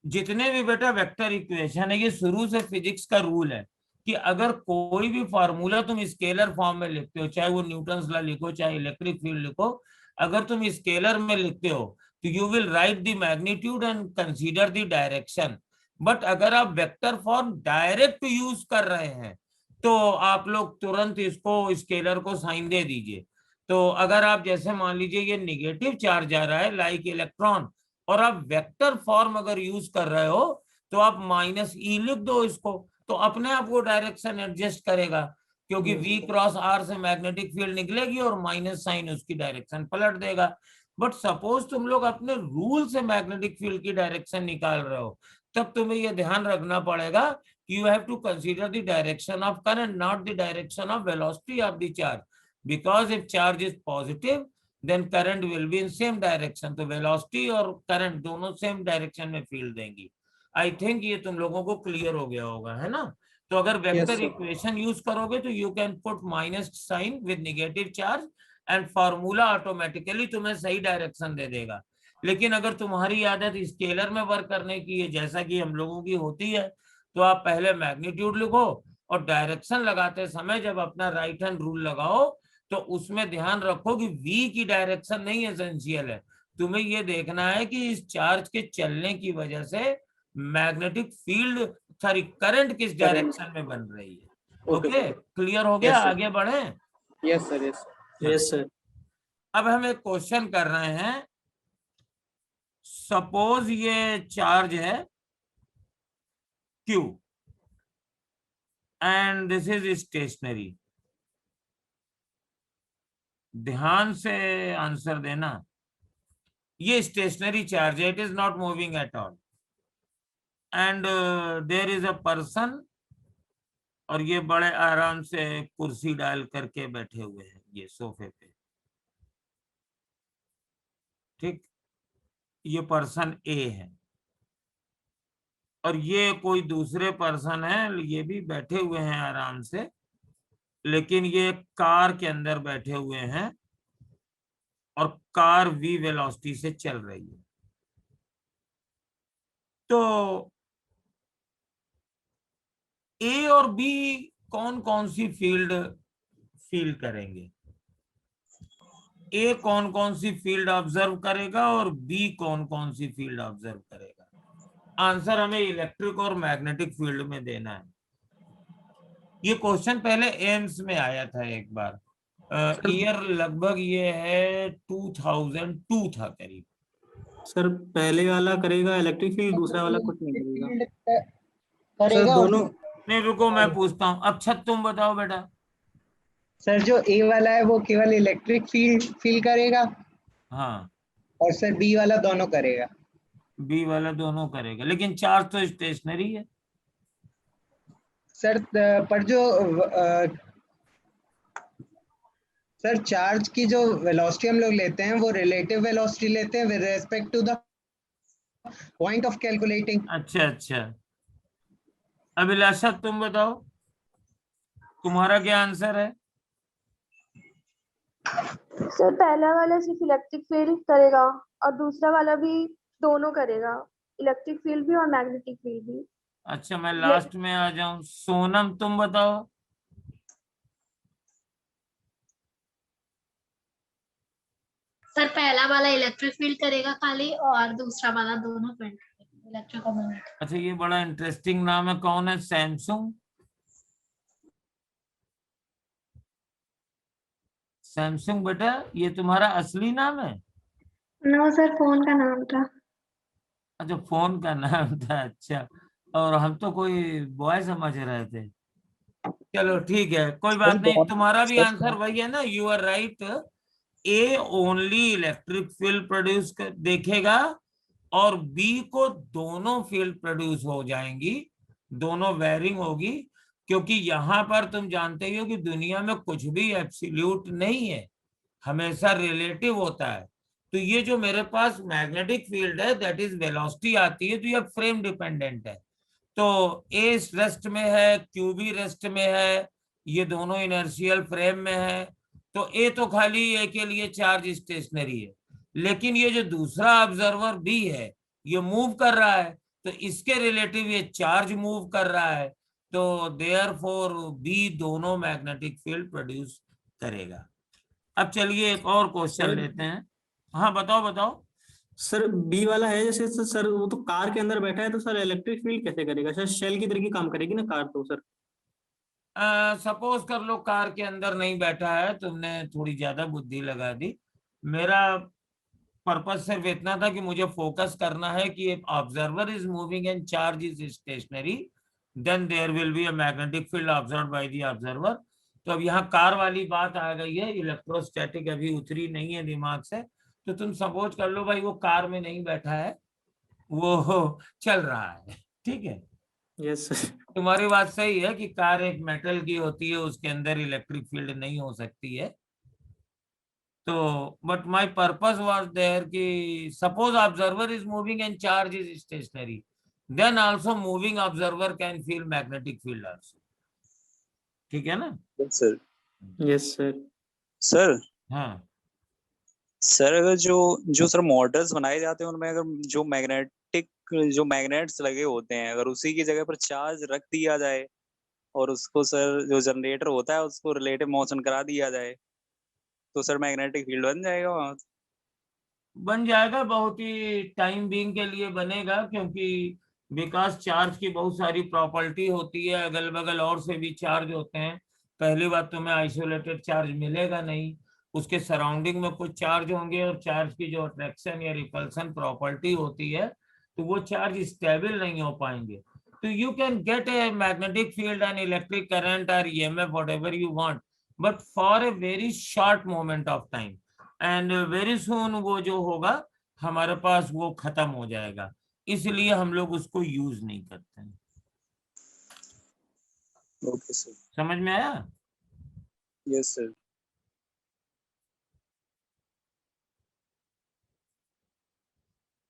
जितने भी बेटा वेक्टर इक्वेशन है, ये शुरू से फिजिक्स का रूल है कि अगर कोई भी फार्मूला तुम स्केलर फॉर्म में लिखते हो, चाहे वो न्यूटन्स लॉ लिखो चाहे इलेक्ट्रिक फील्ड लिखो, अगर तुम स्केलर में लिखते हो तो you will write the magnitude and consider the direction. But अगर आप वेक्टर फॉर्म डायरेक्ट यूज कर रहे हैं तो आप लोग तुरंत इसको स्केलर को साइन दे दीजिए। तो अगर आप जैसे मान लीजिए ये निगेटिव चार्ज आ रहा है लाइक इलेक्ट्रॉन, और आप वेक्टर फॉर्म अगर यूज कर रहे हो तो आप -e लिख दो इसको, तो अपने आप वो डायरेक्शन एडजस्ट करेगा, क्योंकि V क्रॉस R से मैग्नेटिक फील्ड निकलेगी और माइनस साइन उसकी डायरेक्शन पलट देगा। बट सपोज तुम लोग अपने रूल से मैग्नेटिक फील्ड की डायरेक्शन निकाल रहे हो, तब तुम्हें यह ध्यान रखना पड़ेगा you have to consider the direction of current, not the direction of velocity of the charge, because if charge is positive then current will be in same direction, तो velocity और current दोनों same direction में field देंगी. I think ये तुम लोगों को clear हो गया होगा, है ना? तो अगर वेक्टर इक्वेशन यूज करोगे तो you can put minus sign with negative charge and formula automatically तुम्हें सही डायरेक्शन दे देगा. लेकिन अगर तुम्हारी आदत स्केलर में वर्क करने की है, जैसा कि हम लोगों की होती है, तो आप पहले मैग्नीट्यूड लिखो और डायरेक्शन लगाते समय जब अपना राइट हैंड रूल लगाओ तो उसमें ध्यान रखो कि v की डायरेक्शन नहीं एसेंशियल है. तुम्हें ये देखना है कि इस चार्ज के चलने की वजह से मैग्नेटिक फील्ड सॉरी करंट किस डायरेक्शन में बन रही है. ओके, क्लियर हो गया? आगे बढ़े. Yes sir. Yes sir. अब हम एक क्वेश्चन कर रहे हैं. सपोज ये चार्ज है Q and this is stationary. ध्यान से आंसर देना. ये स्टेशनरी चार्ज है, it is not moving at all, and there is a person, और ये बड़े आराम से कुर्सी डाल करके बैठे हुए हैं ये सोफे पे. ठीक, ये पर्सन ए है और ये कोई दूसरे पर्सन है, ये भी बैठे हुए हैं आराम से, लेकिन ये कार के अंदर बैठे हुए हैं और कार v वेलोसिटी से चल रही है. तो ए और बी कौन कौन सी फील्ड फील करेंगे? ए कौन कौन सी फील्ड ऑब्जर्व करेगा और बी कौन कौन सी फील्ड ऑब्जर्व करेगा? आंसर हमें इलेक्ट्रिक और मैग्नेटिक फील्ड में देना है. ये क्वेश्चन पहले एम्स में आया था एक बार. ईयर लगभग ये है 2002 था करीब. सर पहले वाला करेगा इलेक्ट्रिक फील्ड, दूसरा वाला कुछ नहीं करेगा. सर दोनों. नहीं रुको, मैं पूछता हूँ. अच्छा तुम बताओ बेटा. सर जो ए वाला है वो केवल इलेक्ट्रिक फील्ड फील करेगा. हाँ. और सर बी वाला दोनों करेगा. बी वाला दोनों करेगा, लेकिन चार्ज तो स्टेशनरी है. सर पर जो सर चार्ज की जो वेलोसिटी हम लोग लेते हैं वो रिलेटिव वेलोसिटी लेते हैं with respect to the point of calculating. अच्छा अच्छा. अभिलाषा तुम बताओ, तुम्हारा क्या आंसर है? सर पहला वाला सिर्फ इलेक्ट्रिक फील्ड करेगा और दूसरा वाला भी दोनों करेगा, इलेक्ट्रिक फील्ड भी और मैग्नेटिक फील्ड भी. अच्छा, मैं लास्ट में आ जाऊं. सोनम तुम बताओ. सर पहला वाला इलेक्ट्रिक फील्ड करेगा खाली और दूसरा वाला दोनों फील्ड इलेक्ट्रिक और मैग्नेटिक. अच्छा, ये बड़ा इंटरेस्टिंग नाम है. कौन है? सैमसंग. सैमसंग बेटा, ये तुम्हारा असली नाम है? नो सर, फोन का नाम था. अच्छा, फोन का नाम था. अच्छा, और हम तो कोई बॉय समझ रहे थे. चलो ठीक है, कोई बात नहीं. तुम्हारा भी आंसर वही है ना. You are right. A only electric field produce देखेगा और बी को दोनों फील्ड प्रोड्यूस हो जाएंगी, दोनों वेरिंग होगी, क्योंकि यहाँ पर तुम जानते ही हो कि दुनिया में कुछ भी एब्सोल्यूट नहीं है, हमेशा रिलेटिव होता है. तो ये जो मेरे पास मैग्नेटिक फील्ड है दैट इज वेलोसिटी आती है, तो ये फ्रेम डिपेंडेंट है. तो ए रेस्ट में है, क्यू भी रेस्ट में है, ये दोनों इनर्शियल फ्रेम में है. तो ए तो खाली ए के लिए चार्ज स्टेशनरी है, लेकिन ये जो दूसरा ऑब्जर्वर बी है ये मूव कर रहा है, तो इसके रिलेटिव ये चार्ज मूव कर रहा है. तो देयरफॉर बी दोनों मैग्नेटिक फील्ड प्रोड्यूस करेगा. अब चलिए एक और क्वेश्चन लेते हैं. हाँ बताओ बताओ. सर बी वाला है जैसे सर वो तो कार के अंदर बैठा है, तो सर इलेक्ट्रिक फील्ड कैसे करेगा? सर शेल की तरीके काम करेगी ना कार. तो सर सपोज कर लो कार के अंदर नहीं बैठा है, तुमने थोड़ी ज्यादा बुद्धि लगा दी. मेरा पर्पस सिर्फ इतना था कि मुझे फोकस करना है कि observer is moving and charge is stationary, then there will be a magnetic field observed by the observer. तो अब यहाँ कार वाली बात आ गई है, इलेक्ट्रोस्टैटिक अभी उतरी नहीं है दिमाग से. तो तुम सपोज कर लो भाई वो कार में नहीं बैठा है, वो चल रहा है. ठीक है, यस सर। तुम्हारी बात सही है कि कार एक मेटल की होती है, उसके अंदर इलेक्ट्रिक फील्ड नहीं हो सकती है। तो but my purpose was there कि suppose observer is moving and charge is stationary, then also moving observer can feel magnetic field also. ठीक है ना? Sir yes sir. सर हाँ सर अगर जो जो सर मॉडल्स बनाए जाते हैं उनमें अगर जो मैग्नेट्स लगे होते हैं, अगर उसी की जगह पर चार्ज रख दिया जाए और उसको सर जो जनरेटर होता है उसको रिलेटिव मोशन करा दिया जाए, तो सर मैग्नेटिक फील्ड बन जाएगा वहां। बन जाएगा, बहुत ही टाइम बीइंग के लिए बनेगा, क्योंकि बिकॉज चार्ज की बहुत सारी प्रॉपर्टी होती है, अगल बगल और से भी चार्ज होते हैं। पहली बात, तुम्हें आइसोलेटेड चार्ज मिलेगा नहीं, उसके सराउंडिंग में कुछ चार्ज होंगे, और चार्ज की जो अट्रैक्शन या रिपल्सन प्रॉपर्टी होती है, तो वो चार्ज स्टेबल नहीं हो पाएंगे। तो you can get a magnetic field and electric current और EMF whatever you want, but for a very short moment of time, and very soon वो जो होगा हमारे पास वो खत्म हो जाएगा, इसलिए हम लोग उसको यूज नहीं करते हैं। Okay sir. समझ में आया? Yes sir.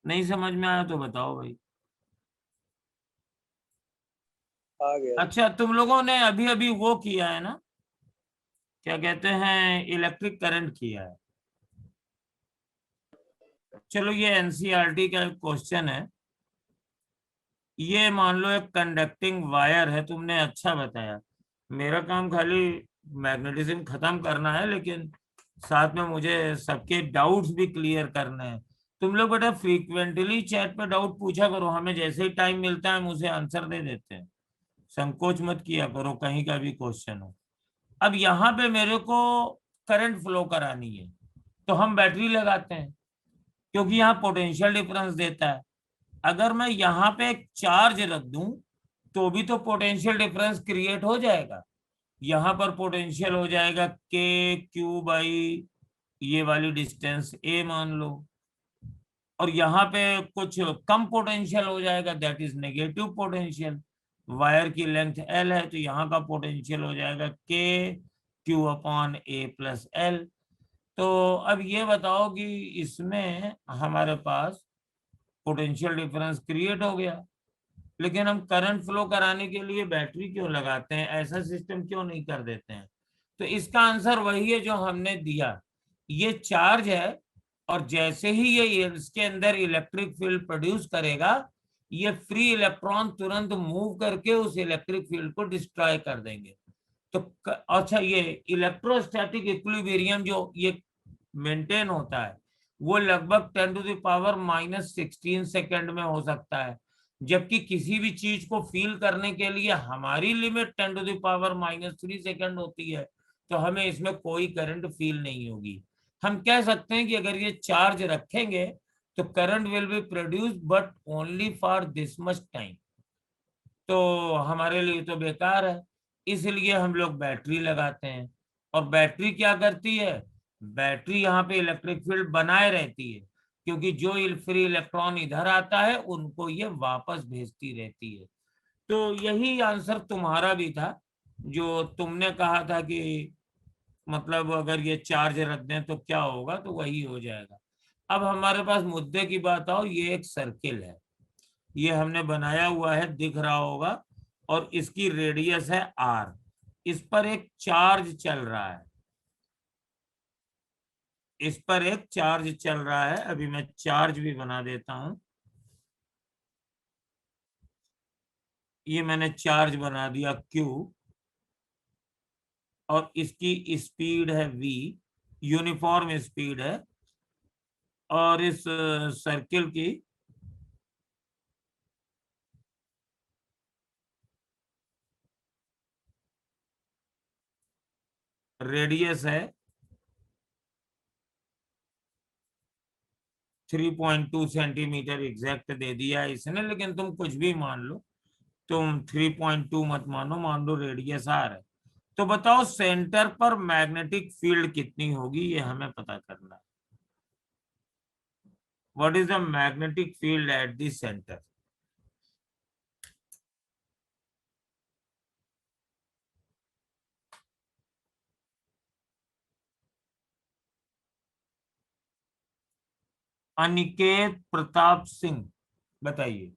नहीं समझ में आया तो बताओ भाई। आ गया। अच्छा, तुम लोगों ने अभी अभी वो किया है ना, क्या कहते हैं, इलेक्ट्रिक करंट किया है। चलो ये एनसीईआरटी का क्वेश्चन है। ये मान लो एक कंडक्टिंग वायर है, तुमने अच्छा बताया। मेरा काम खाली मैग्नेटिज्म खत्म करना है, लेकिन साथ में मुझे सबके डाउट्स भी क्लियर करने हैं। तुम लोग बेटा फ्रीक्वेंटली चैट पे डाउट पूछा करो, हमें जैसे ही टाइम मिलता है हम उसे आंसर दे देते हैं। संकोच मत किया करो कहीं का भी क्वेश्चन हो। अब यहाँ पे मेरे को करंट फ्लो करानी है, तो हम बैटरी लगाते हैं, क्योंकि यहाँ पोटेंशियल डिफरेंस देता है। अगर मैं यहाँ पे एक चार्ज रख दूं तो भी तो पोटेंशियल डिफरेंस क्रिएट हो जाएगा। यहाँ पर पोटेंशियल हो जाएगा के क्यू बाई ये वाली डिस्टेंस ए मान लो, और यहाँ पे कुछ कम पोटेंशियल हो जाएगा, that is negative potential. Wire की लेंथ एल है, तो यहाँ का पोटेंशियल हो जाएगा के क्यू अपॉन ए प्लस एल। तो अब ये बताओ कि इसमें हमारे पास पोटेंशियल डिफरेंस क्रिएट हो गया, लेकिन हम करंट फ्लो कराने के लिए बैटरी क्यों लगाते हैं, ऐसा सिस्टम क्यों नहीं कर देते हैं? तो इसका आंसर वही है जो हमने दिया। ये चार्ज है, और जैसे ही ये इसके अंदर इलेक्ट्रिक फील्ड प्रोड्यूस करेगा, ये फ्री इलेक्ट्रॉन तुरंत मूव करके उस इलेक्ट्रिक फील्ड को डिस्ट्रॉय कर देंगे। तो अच्छा, ये इलेक्ट्रोस्टैटिक इक्विलिब्रियम जो ये मेंटेन होता है वो लगभग 10⁻⁻16 सेकेंड में हो सकता है, जबकि किसी भी चीज को फील करने के लिए हमारी लिमिट 10⁻³ सेकेंड होती है, तो हमें इसमें कोई करंट फील नहीं होगी। हम कह सकते हैं कि अगर ये चार्ज रखेंगे तो current will be produced but only for this much time, तो हमारे लिए तो बेकार है। इसलिए हम लोग बैटरी लगाते हैं, और बैटरी क्या करती है, बैटरी यहाँ पे इलेक्ट्रिक फील्ड बनाए रहती है, क्योंकि जो फ्री इलेक्ट्रॉन इधर आता है उनको ये वापस भेजती रहती है। तो यही आंसर तुम्हारा भी था, जो तुमने कहा था कि मतलब अगर ये चार्ज रख दें तो क्या होगा, तो वही हो जाएगा। अब हमारे पास मुद्दे की बात आओ, ये एक सर्किल है, ये हमने बनाया हुआ है, दिख रहा होगा, और इसकी रेडियस है आर। इस पर एक चार्ज चल रहा है, इस पर एक चार्ज चल रहा है। अभी मैं चार्ज भी बना देता हूं। ये मैंने चार्ज बना दिया Q, और इसकी स्पीड है V, यूनिफॉर्म स्पीड है, और इस सर्किल की रेडियस है 3.2 सेंटीमीटर एग्जैक्ट दे दिया है इसने, लेकिन तुम कुछ भी मान लो, तुम 3.2 मत मानो, मान लो रेडियस आर है। तो बताओ सेंटर पर मैग्नेटिक फील्ड कितनी होगी, ये हमें पता करना है। What is the magnetic field at the centre? Aniket Pratap Singh, बताइए।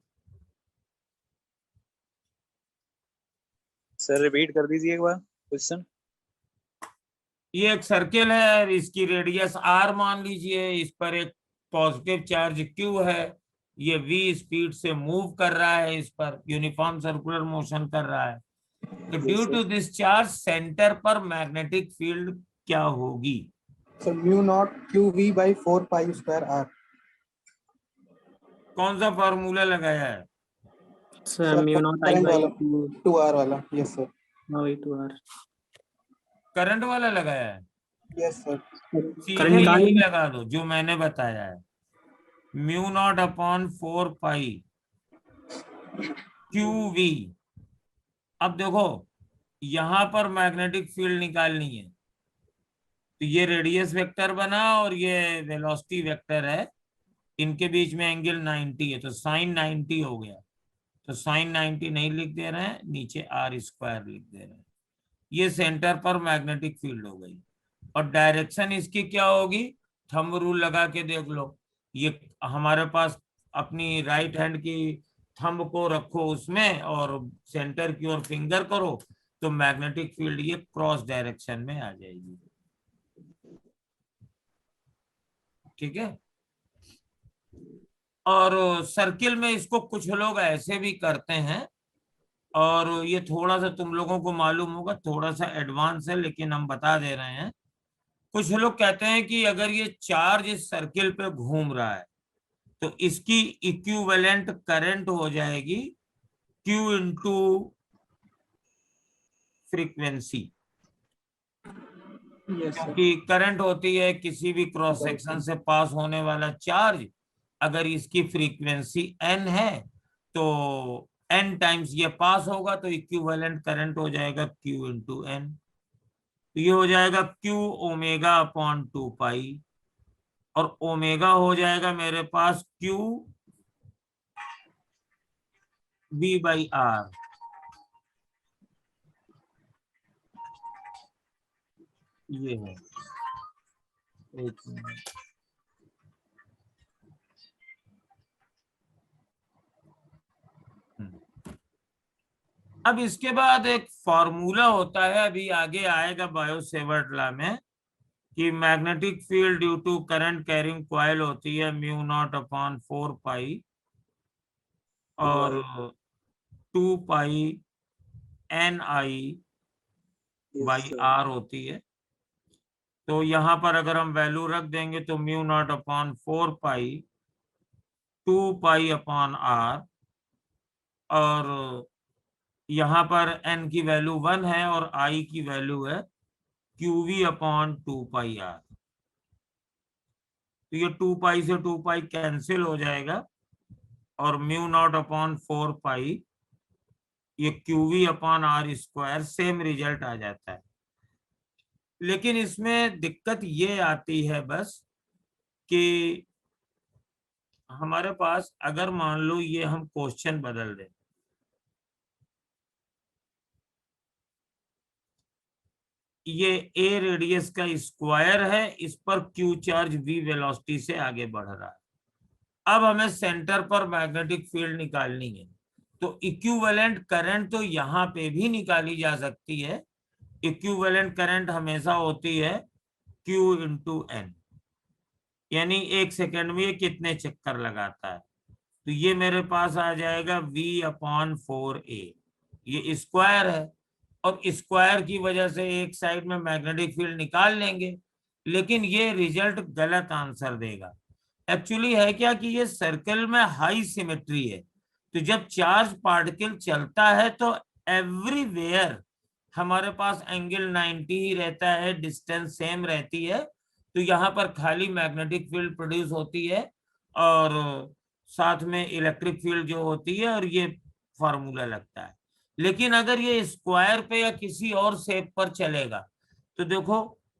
सर रिपीट कर दीजिए एक बार क्वेश्चन। ये एक सर्किल है और इसकी रेडियस r मान लीजिए, इस पर एक पॉजिटिव चार्ज q है, ये v स्पीड से मूव कर रहा है, इस पर यूनिफॉर्म सर्कुलर मोशन कर रहा है। तो due to this charge centre पर मैग्नेटिक फील्ड क्या होगी? Sir mu naught Q V by 4 pi square r. कौन सा फॉर्मूला लगाया है? Sir mu not I current by वाला 2r वाला। Yes sir. By 2r। Current वाला लगाया है? Yes sir. सीधे करंट यही लगा दो जो मैंने बताया है, mu not upon 4 pi Q V. अब देखो यहां पर मैग्नेटिक फील्ड निकालनी है, तो ये रेडियस वेक्टर बना और ये वेलोसिटी वेक्टर है, इनके बीच में एंगल 90 है, तो साइन 90 हो गया। तो साइन 90 नहीं लिख दे रहे हैं, नीचे r स्क्वायर लिख दे रहे हैं। ये सेंटर पर मैग्नेटिक फील्ड हो गई। और डायरेक्शन इसकी क्या होगी? थंब रूल लगा के देख लो। ये हमारे पास अपनी राइट हैंड की थंब को रखो उसमें और सेंटर की ओर फिंगर करो, तो मैग्नेटिक फील्ड ये क्रॉस डायरेक्शन में आ जाएगी। ठीक है। और सर्किल में इसको कुछ लोग ऐसे भी करते हैं, और ये थोड़ा सा तुम लोगों को मालूम होगा, थोड़ा सा एडवांस है, लेकिन हम बता दे रहे हैं। कुछ लोग कहते हैं कि अगर ये चार्ज इस सर्किल पे घूम रहा है तो इसकी इक्विवेलेंट करंट हो जाएगी Q इंटू फ्रीक्वेंसी, क्योंकि करंट होती है किसी भी क्रॉस सेक्शन से पास होने वाला चार्ज। अगर इसकी फ्रीक्वेंसी n है तो n टाइम्स ये पास होगा, तो इक्विवेलेंट करंट हो जाएगा Q इंटू n। तो ये हो जाएगा Q ओमेगा अपॉन 2 पाई, और ओमेगा हो जाएगा मेरे पास Q V बाई R। ये है, एक मिनट। अब इसके बाद एक फॉर्मूला होता है, अभी आगे आएगा बायो-सेवर्ट लॉ में, कि magnetic field due to current carrying coil होती है म्यू नॉट अपॉन 4 पाई और 2 pi n I by r होती है। तो यहाँ पर अगर हम वैल्यू रख देंगे तो mu not upon 4 pi 2 pi upon r, और यहाँ पर n की वैल्यू 1 है और i की वैल्यू है QV अपॉन 2 पाई आर। तो ये 2 पाई से 2 पाई कैंसिल हो जाएगा, और म्यू नॉट अपॉन 4 पाई ये QV upon R square, same result आ जाता है। लेकिन इसमें दिक्कत ये आती है बस कि हमारे पास अगर मान लो ये हम क्वेश्चन बदल दें, ये a रेडियस का स्क्वायर है, इस पर q चार्ज v वेलोसिटी से आगे बढ़ रहा है। अब हमें सेंटर पर मैग्नेटिक फील्ड निकालनी है, तो इक्विवेलेंट करंट तो यहाँ पे भी निकाली जा सकती है। इक्विवेलेंट करंट हमेशा होती है q इंटू n, यानी 1 सेकेंड में ये कितने चक्कर लगाता है। तो ये मेरे पास आ जाएगा v अपॉन 4a, ये स्क्वायर है, और स्क्वायर की वजह से एक साइड में मैग्नेटिक फील्ड निकाल लेंगे, लेकिन ये रिजल्ट गलत आंसर देगा। एक्चुअली है क्या कि ये सर्कल में हाई सिमेट्री है, तो जब चार्ज पार्टिकल चलता है तो एवरीवेयर हमारे पास एंगल 90 ही रहता है, डिस्टेंस सेम रहती है, तो यहाँ पर खाली मैग्नेटिक फील्ड प्रोड्यूस होती है और साथ में इलेक्ट्रिक फील्ड जो होती है, और ये फॉर्मूला लगता है। लेकिन अगर ये स्क्वायर पे या किसी और शेप पर चलेगा तो देखो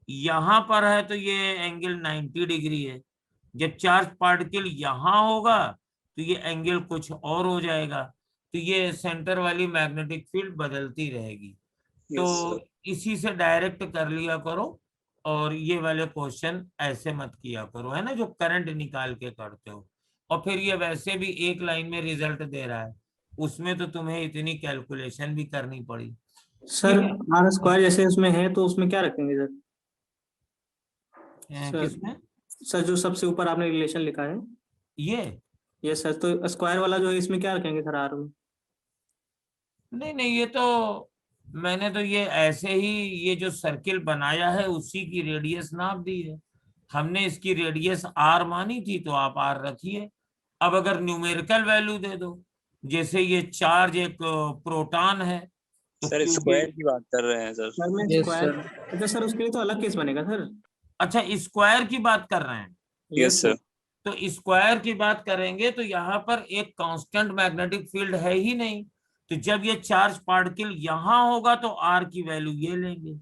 यहाँ पर है तो ये एंगल 90 डिग्री है, जब चार्ज पार्टिकल यहाँ होगा तो ये एंगल कुछ और हो जाएगा, तो ये सेंटर वाली मैग्नेटिक फील्ड बदलती रहेगी। तो इसी से डायरेक्ट कर लिया करो और ये वाले क्वेश्चन ऐसे मत किया करो, है ना, जो करंट निकाल के करते हो। और फिर ये वैसे भी एक लाइन में रिजल्ट दे रहा है, उसमें तो तुम्हें इतनी कैलकुलेशन भी करनी पड़ी। सर आर स्क्वायर जैसे उसमें है तो उसमें क्या रखेंगे सर? किसमें? सर जो सबसे ऊपर आपने रिलेशन लिखा है ये सर, तो स्क्वायर वाला जो है इसमें क्या रखेंगे सर आर में? नहीं, ये तो मैंने तो ये ऐसे ही ये जो सर्किल बनाया है उसी की रेडियस नाप दी है। हमने इसकी रेडियस आर मानी थी तो आप आर रखिए। अब अगर न्यूमेरिकल वैल्यू दे दो, जैसे ये चार्ज एक प्रोटॉन है तो सर स्क्वायर की बात कर रहे हैं सर। सर मैं स्क्वायर, अच्छा सर उसके लिए तो अलग केस बनेगा सर। अच्छा, स्क्वायर की बात कर रहे हैं? Yes sir. तो स्क्वायर की बात करेंगे तो यहाँ पर एक कांस्टेंट मैग्नेटिक फील्ड है ही नहीं, तो जब ये चार्ज पार्टिकल यहाँ होगा तो आर की वैल्यू ये लेंगे,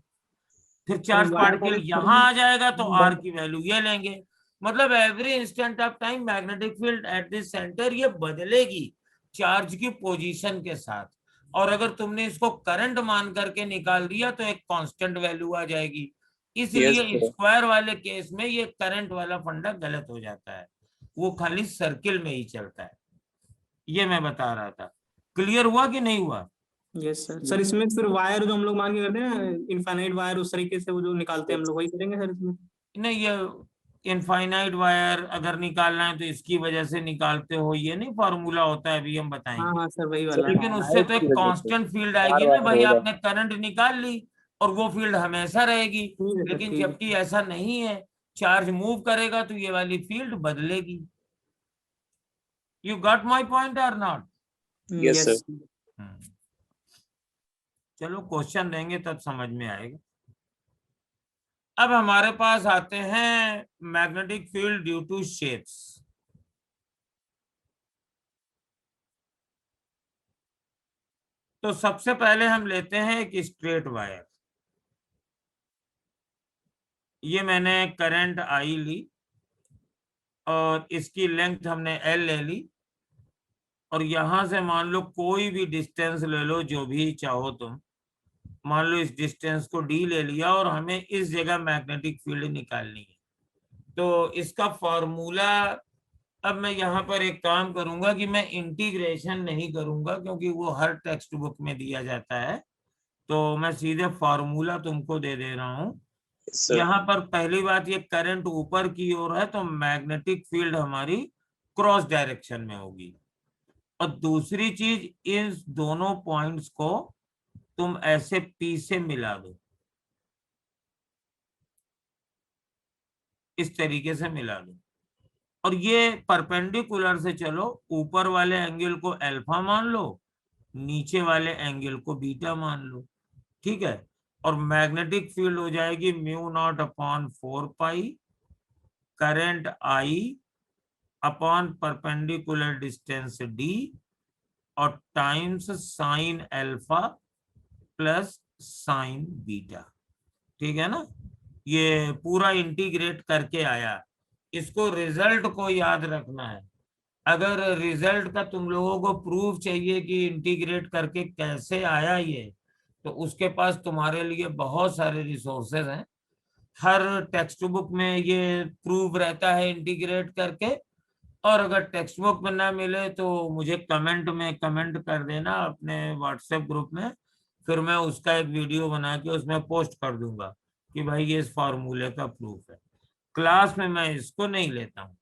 फिर चार्ज पार्टिकल यहाँ आ जाएगा तो आर की वैल्यू ये लेंगे। मतलब every instant of time magnetic field at this centre ये बदलेगी चार्ज की पोजीशन के साथ। और अगर तुमने इसको करंट मान करके निकाल दिया तो एक कांस्टेंट वैल्यू आ जाएगी। इसलिए स्क्वायर वाले केस में ये करंट वाला फंडा गलत हो जाता है, वो खाली सर्किल में ही चलता है। ये मैं बता रहा था। क्लियर हुआ कि नहीं हुआ? Yes sir. सर इसमें फिर वायर जो हम लोग मान के करते हैं इनफाइनाइट वायर, उस तरीके से वो जो निकालते हैं हम लोग वही करेंगे सर इसमें? नहीं, ये इनफाइनाइट वायर अगर निकालना है तो इसकी वजह से निकालते हो, ये नहीं फॉर्मूला होता है, अभी हम बताएंगे। हाँ सर वही वाला। लेकिन उससे तो एक कांस्टेंट फील्ड आएगी ना भाई, आपने करंट निकाल ली और वो फील्ड हमेशा रहेगी। लेकिन जबकि ऐसा नहीं है, चार्ज मूव करेगा तो ये वाली फील्ड बदलेगी। यू गॉट माय पॉइंट और नॉट? Yes sir. चलो क्वेश्चन देंगे तब समझ में आएगा। अब हमारे पास आते हैं magnetic field due to shapes. तो सबसे पहले हम लेते हैं एक स्ट्रेट वायर। ये मैंने करंट आई ली और इसकी लेंथ हमने एल ले ली, और यहां से मान लो कोई भी डिस्टेंस ले लो जो भी चाहो तुम, मान लो इस डिस्टेंस को डी ले लिया और हमें इस जगह मैग्नेटिक फील्ड निकालनी है। तो इसका फॉर्मूला, अब मैं यहाँ पर एक काम करूंगा कि मैं इंटीग्रेशन नहीं करूंगा क्योंकि वो हर टेक्स्ट बुक में दिया जाता है, तो मैं सीधे फॉर्मूला तुमको दे दे रहा हूँ। यहाँ पर पहली बात, ये करंट ऊपर की ओर है तो मैग्नेटिक फील्ड हमारी क्रॉस डायरेक्शन में होगी। और दूसरी चीज, इन दोनों पॉइंट्स को तुम ऐसे पी से मिला दो, इस तरीके से मिला दो, और ये परपेंडिकुलर से चलो, ऊपर वाले एंगल को अल्फा मान लो, नीचे वाले एंगल को बीटा मान लो, ठीक है। और मैग्नेटिक फील्ड हो जाएगी mu not upon 4 pi current I upon perpendicular distance D और times sine alpha plus sine beta, ठीक है ना। ये पूरा इंटीग्रेट करके आया। इसको रिजल्ट को याद रखना है। अगर रिजल्ट का तुम लोगों को प्रूफ चाहिए कि इंटीग्रेट करके कैसे आया ये, तो उसके पास तुम्हारे लिए बहुत सारे रिसोर्सेज हैं। हर टेक्स्ट बुक में ये प्रूफ रहता है इंटीग्रेट करके, और अगर टेक्स्ट बुक में ना मिले तो मुझे कमेंट में कमेंट कर देना अपने व्हाट्सएप ग्रुप में, फिर मैं उसका एक वीडियो बना के उसमें पोस्ट कर दूंगा कि भाई ये इस फॉर्मूले का प्रूफ है। क्लास में मैं इसको नहीं लेता हूँ।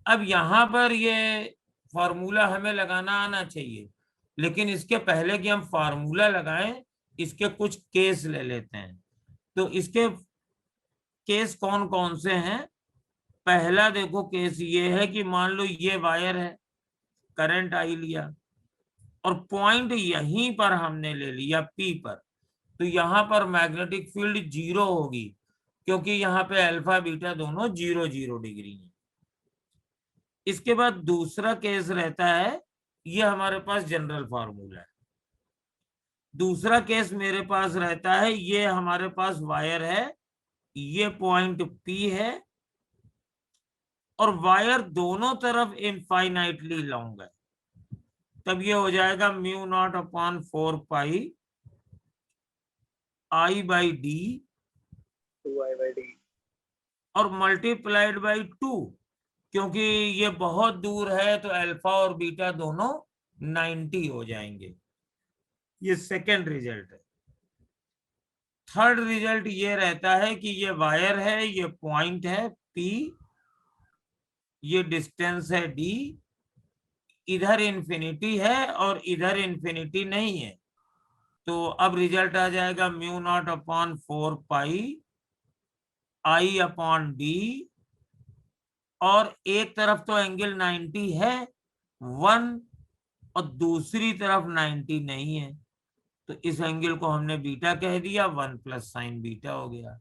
अब यहाँ पर ये फॉर्मूला हमें लगाना आना चाहिए, लेकिन इसके पहले कि हम फॉर्मूला लगाएं, इसके कुछ केस ले लेते हैं। तो इसके केस कौन कौन से हैं? पहला देखो केस ये है कि मान लो ये वायर है, करंट आई लिया और पॉइंट यहीं पर हमने ले लिया पी पर, तो यहाँ पर मैग्नेटिक फील्ड 0 होगी क्योंकि यहाँ पे अल्फा बीटा दोनों 0 डिग्री है। इसके बाद दूसरा केस रहता है, ये हमारे पास जनरल फार्मूला है। दूसरा केस मेरे पास रहता है, ये हमारे पास वायर है, ये पॉइंट पी है और वायर दोनों तरफ इनफाइनाइटली लॉन्ग है, तब ये हो जाएगा mu not upon 4 pi I by D और मल्टीप्लाइड बाई 2, क्योंकि ये बहुत दूर है तो अल्फा और बीटा दोनों 90 हो जाएंगे। ये सेकेंड रिजल्ट है। थर्ड रिजल्ट ये रहता है कि ये वायर है, ये पॉइंट है P, ये डिस्टेंस है D, इधर इंफिनिटी है और इधर इंफिनिटी नहीं है। तो अब रिजल्ट आ जाएगा mu not upon 4 pi I upon D, और एक तरफ तो एंगल 90 है 1 और दूसरी तरफ 90 नहीं है, तो इस एंगल को हमने बीटा कह दिया, 1 प्लस साइन बीटा हो गया।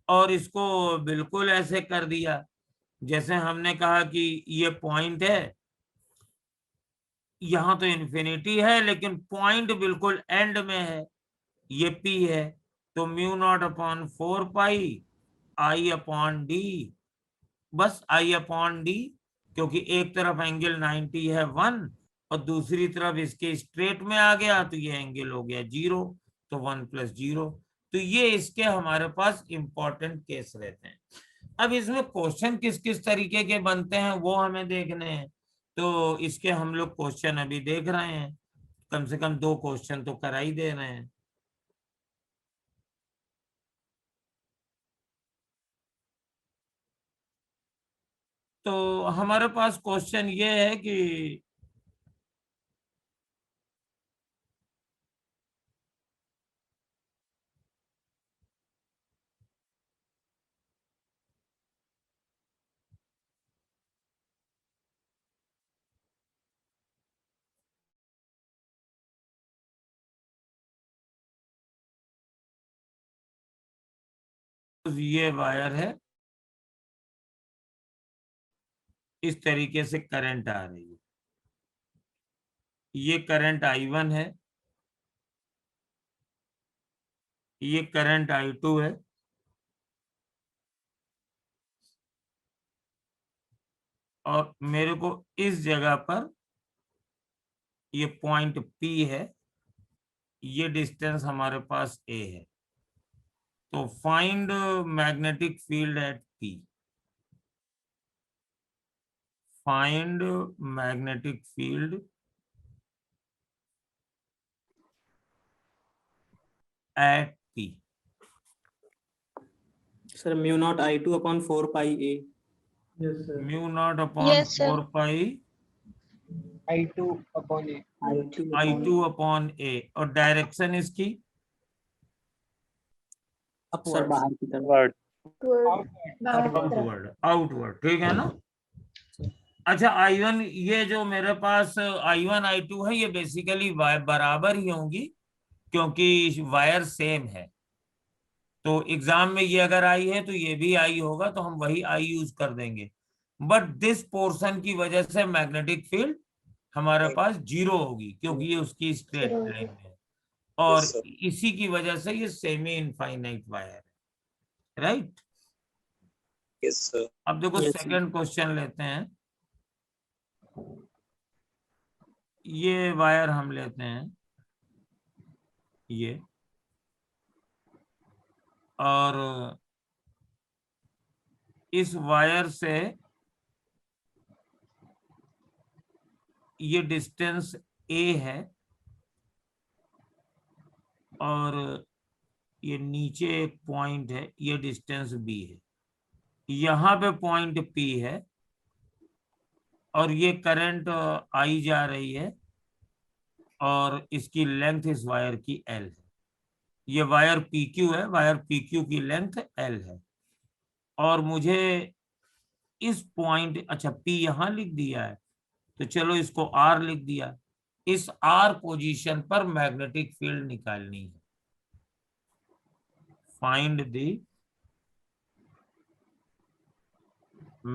और इसको बिल्कुल ऐसे कर दिया जैसे हमने कहा कि ये पॉइंट है, यहां तो इन्फिनिटी है लेकिन पॉइंट बिल्कुल एंड में है, ये P है, तो mu not upon 4 pi I upon D, बस I अपॉन D, क्योंकि एक तरफ एंगल 90 है 1 और दूसरी तरफ इसके स्ट्रेट में आ गया तो ये एंगल हो गया 0, तो 1 प्लस 0। तो ये इसके हमारे पास इंपॉर्टेंट केस रहते हैं। अब इसमें क्वेश्चन किस किस तरीके के बनते हैं वो हमें देखने हैं, तो इसके हम लोग क्वेश्चन अभी देख रहे हैं, कम से कम 2 क्वेश्चन तो करा ही दे रहे हैं। तो हमारे पास क्वेश्चन ये है कि ये वायर है, इस तरीके से करंट आ रही है, ये करंट I1 है, ये करंट I2 है, और मेरे को इस जगह पर ये पॉइंट P है, ये डिस्टेंस हमारे पास A है। तो find magnetic field eight P, find magnetic field eight P। Sir mu not I2 upon 4 pi A। Mu naught upon Yes, sir. 4 pi I2 upon A। I2 upon A, और direction इसकी sir बाहर की तरफ। Outward, outward, ठीक है ना। अच्छा I1, ये जो मेरे पास I1 I2 है, ये बेसिकली बराबर ही होंगी क्योंकि वायर सेम है। तो एग्जाम में ये अगर I है तो ये भी I होगा, तो हम वही I यूज कर देंगे। बट दिस पोर्शन की वजह से मैग्नेटिक फील्ड हमारे पास 0 होगी क्योंकि ये उसकी स्ट्रेट प्लेन में है, और इसी की वजह से ये सेमी इनफाइनाइट वायर है, राइट। Yes sir. अब देखो सेकंड क्वेश्चन लेते हैं। ये वायर हम लेते हैं ये, और इस वायर से ये डिस्टेंस A है और ये नीचे एक पॉइंट है, ये डिस्टेंस B है, यहाँ पे पॉइंट P है और ये करंट I जा रही है और इसकी लेंथ इस वायर की L है। ये वायर PQ है, वायर PQ की लेंथ L है, और मुझे इस पॉइंट, अच्छा P यहाँ लिख दिया है तो चलो इसको R लिख दिया, इस R पोजीशन पर मैग्नेटिक फील्ड निकालनी है। Find the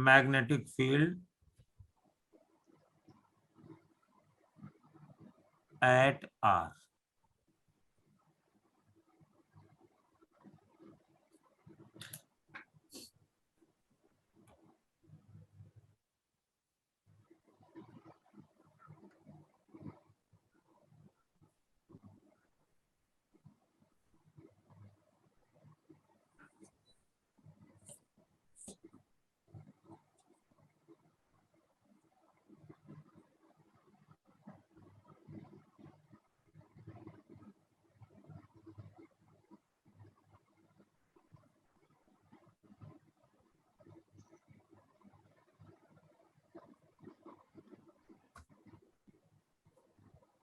magnetic field eight R।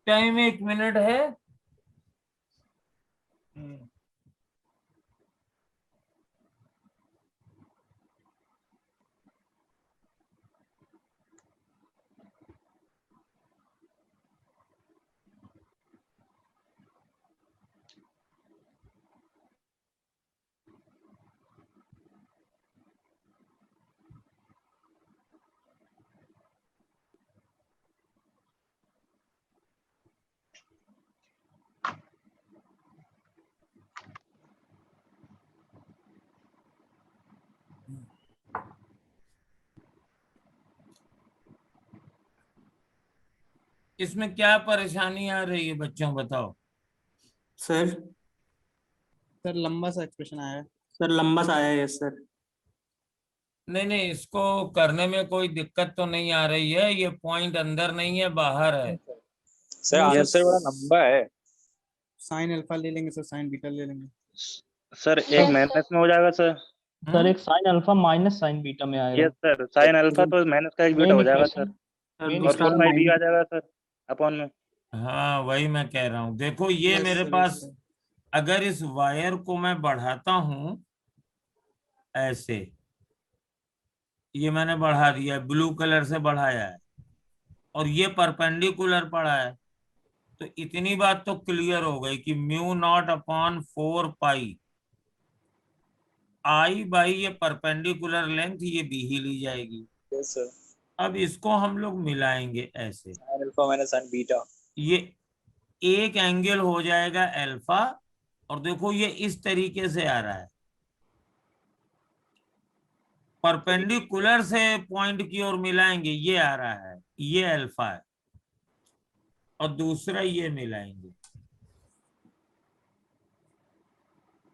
Time 1 minute है। इसमें क्या परेशानी आ रही है बच्चों, बताओ। सर सर लंबा सा एक्सप्रेशन आया है। सर लंबा सा आया है, यस सर। नहीं नहीं, इसको करने में कोई दिक्कत तो नहीं आ रही है। ये पॉइंट अंदर नहीं है, बाहर है। सर आंसर बड़ा लंबा है। साइन अल्फा ले लेंगे सर, साइन बीटा ले लेंगे। सर एक माइनस में हो जाएगा सर। सर एक sine alpha minus sign beta में आएगा। यस सर, साइन अल्फा तो माइनस का एक बीटा हो जाएगा सर, मेन और 4 आ जाएगा सर अपॉन में। हाँ वही मैं कह रहा हूँ। देखो ये Yes, मेरे sir, पास yes, sir. अगर इस वायर को मैं बढ़ाता हूं ऐसे, ये मैंने बढ़ा दिया, ब्लू कलर से बढ़ाया है, और ये परपेंडिकुलर पड़ा है, तो इतनी बात तो क्लियर हो गई कि mu naught upon 4 pi I by ये परपेंडिकुलर लेंथ, ये बी ही ली जाएगी। Yes sir. अब इसको हम लोग मिलाएंगे ऐसे, sine alpha minus sign beta. ये एक एंगल हो जाएगा अल्फा, और देखो ये इस तरीके से आ रहा है, परपेंडिकुलर से पॉइंट की ओर मिलाएंगे, ये आ रहा है, ये अल्फा है, और दूसरा ये मिलाएंगे,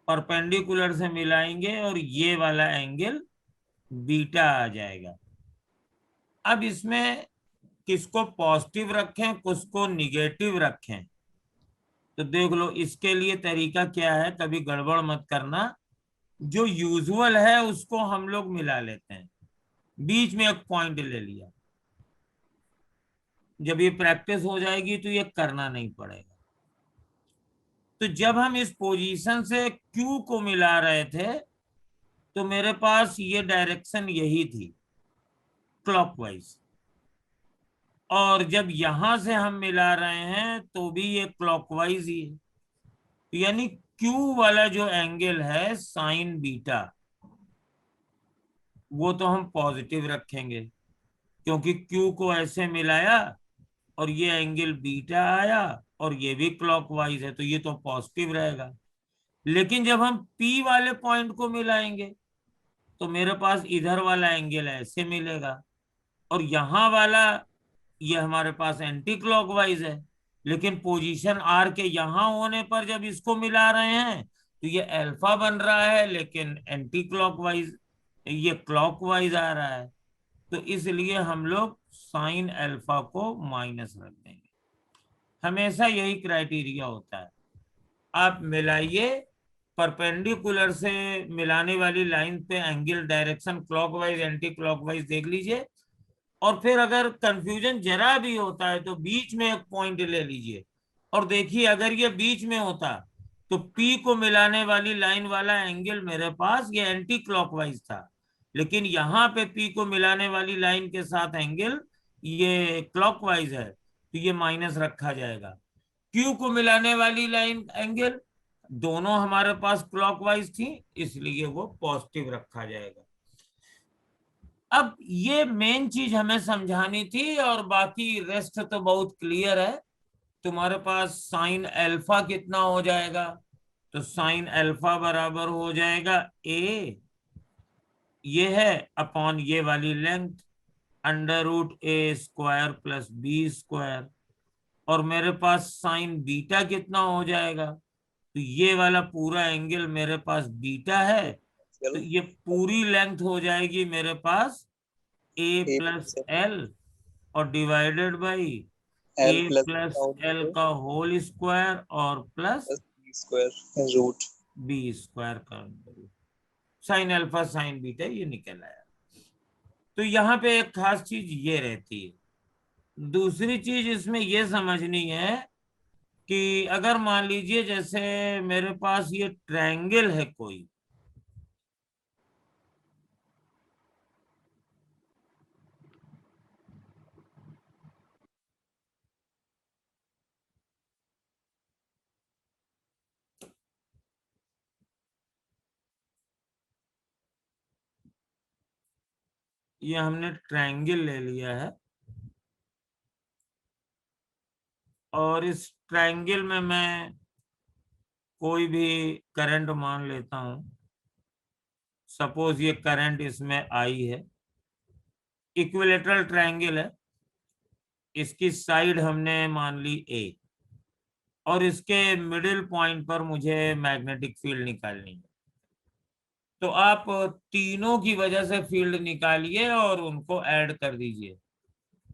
परपेंडिकुलर से मिलाएंगे, और ये वाला एंगल बीटा आ जाएगा। अब इसमें किसको पॉजिटिव रखें, किसको निगेटिव रखें, तो देख लो। इसके लिए तरीका क्या है, कभी गड़बड़ मत करना। जो यूजुअल है उसको हम लोग मिला लेते हैं, बीच में एक पॉइंट ले लिया। जब ये प्रैक्टिस हो जाएगी तो ये करना नहीं पड़ेगा। तो जब हम इस पोजीशन से Q को मिला रहे थे तो मेरे पास ये डायरेक्शन यही थी, क्लॉकवाइज, और जब यहां से हम मिला रहे हैं तो भी ये क्लॉकवाइज ही है। यानी Q वाला जो एंगल है साइन बीटा, वो तो हम पॉजिटिव रखेंगे, क्योंकि Q को ऐसे मिलाया और ये एंगल बीटा आया, और ये भी क्लॉकवाइज है, तो ये तो पॉजिटिव रहेगा। लेकिन जब हम P वाले पॉइंट को मिलाएंगे तो मेरे पास इधर वाला एंगल ऐसे मिलेगा, और यहाँ वाला ये हमारे पास एंटी क्लॉकवाइज है। लेकिन पोजीशन R के यहाँ होने पर जब इसको मिला रहे हैं तो ये अल्फा बन रहा है, लेकिन एंटी क्लॉकवाइज, ये क्लॉकवाइज आ रहा है। तो इसलिए हम लोग साइन अल्फा को माइनस रख देंगे। हमेशा यही क्राइटेरिया होता है। आप मिलाइए, परपेंडिकुलर से मिलाने वाली लाइन पे angle direction clockwise anti clockwise देख लीजिए, और फिर अगर कंफ्यूजन जरा भी होता है तो बीच में एक पॉइंट ले लीजिए और देखिए, अगर ये बीच में होता तो P को मिलाने वाली लाइन वाला एंगल मेरे पास ये एंटी क्लॉकवाइज था, लेकिन यहाँ पे P को मिलाने वाली लाइन के साथ एंगल ये क्लॉकवाइज है, तो ये माइनस रखा जाएगा। Q को मिलाने वाली लाइन एंगल दोनों हमारे पास क्लॉकवाइज थी, इसलिए वो पॉजिटिव रखा जाएगा। अब ये मेन चीज हमें समझानी थी, और बाकी रेस्ट तो बहुत क्लियर है। तुम्हारे पास साइन अल्फा कितना हो जाएगा, तो साइन अल्फा बराबर हो जाएगा A, ये है, अपॉन ये वाली लेंथ √A² प्लस B², और मेरे पास साइन बीटा कितना हो जाएगा, तो ये वाला पूरा एंगल मेरे पास बीटा है, तो ये पूरी लेंथ हो जाएगी मेरे पास A प्लस L, और divided by A plus L का होल स्क्वायर और प्लस B² का साइन अल्फा साइन बीटा, ये निकल आया। तो यहाँ पे एक खास चीज ये रहती है। दूसरी चीज इसमें ये समझनी है कि अगर मान लीजिए जैसे मेरे पास ये ट्रायंगल है कोई, ये हमने ट्रायंगल ले लिया है और इस ट्रायंगल में मैं कोई भी करंट मान लेता हूं। सपोज ये करंट इसमें आई है, इक्विलेटरल ट्रायंगल है, इसकी साइड हमने मान ली ए और इसके मिडिल पॉइंट पर मुझे मैग्नेटिक फील्ड निकालनी है। तो आप तीनों की वजह से फील्ड निकालिए और उनको ऐड कर दीजिए।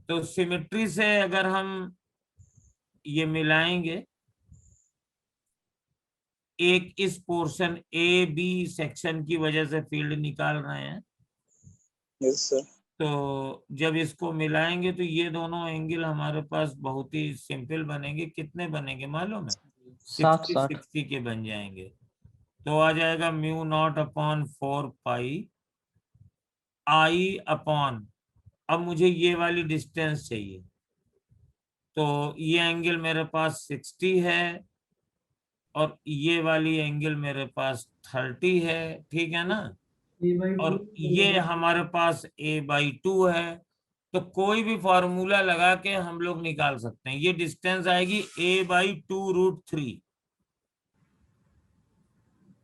तो सिमेट्री से अगर हम ये मिलाएंगे, एक इस पोर्शन ए बी सेक्शन की वजह से फील्ड निकाल रहे हैं। Yes sir. तो जब इसको मिलाएंगे तो ये दोनों एंगल हमारे पास बहुत ही सिंपल बनेंगे। कितने बनेंगे मालूम है? 60 के बन जाएंगे। तो आ जाएगा mu not upon 4 pi I upon, अब मुझे ये वाली डिस्टेंस चाहिए, तो ये एंगल मेरे पास 60 है और ये वाली एंगल मेरे पास 30 है, ठीक है ना? और ये हमारे पास a/2 है। तो कोई भी फॉर्मूला लगा के हम लोग निकाल सकते हैं। ये डिस्टेंस आएगी a/2√3,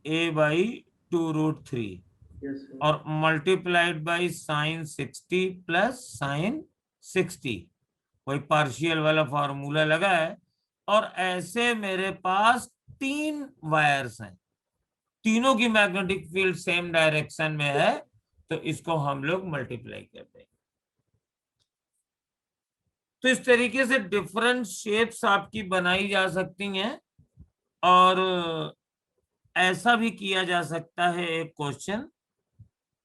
a/2√3 और multiplied by sine 60 plus sign 60, वही पार्शियल वाला फॉर्मूला लगा है। और ऐसे मेरे पास 3 वायर्स हैं, तीनों की मैग्नेटिक फील्ड सेम डायरेक्शन में है, तो इसको हम लोग मल्टीप्लाई कर देंगे। तो इस तरीके से डिफरेंट शेप्स आपकी बनाई जा सकती हैं। और ऐसा भी किया जा सकता है, एक क्वेश्चन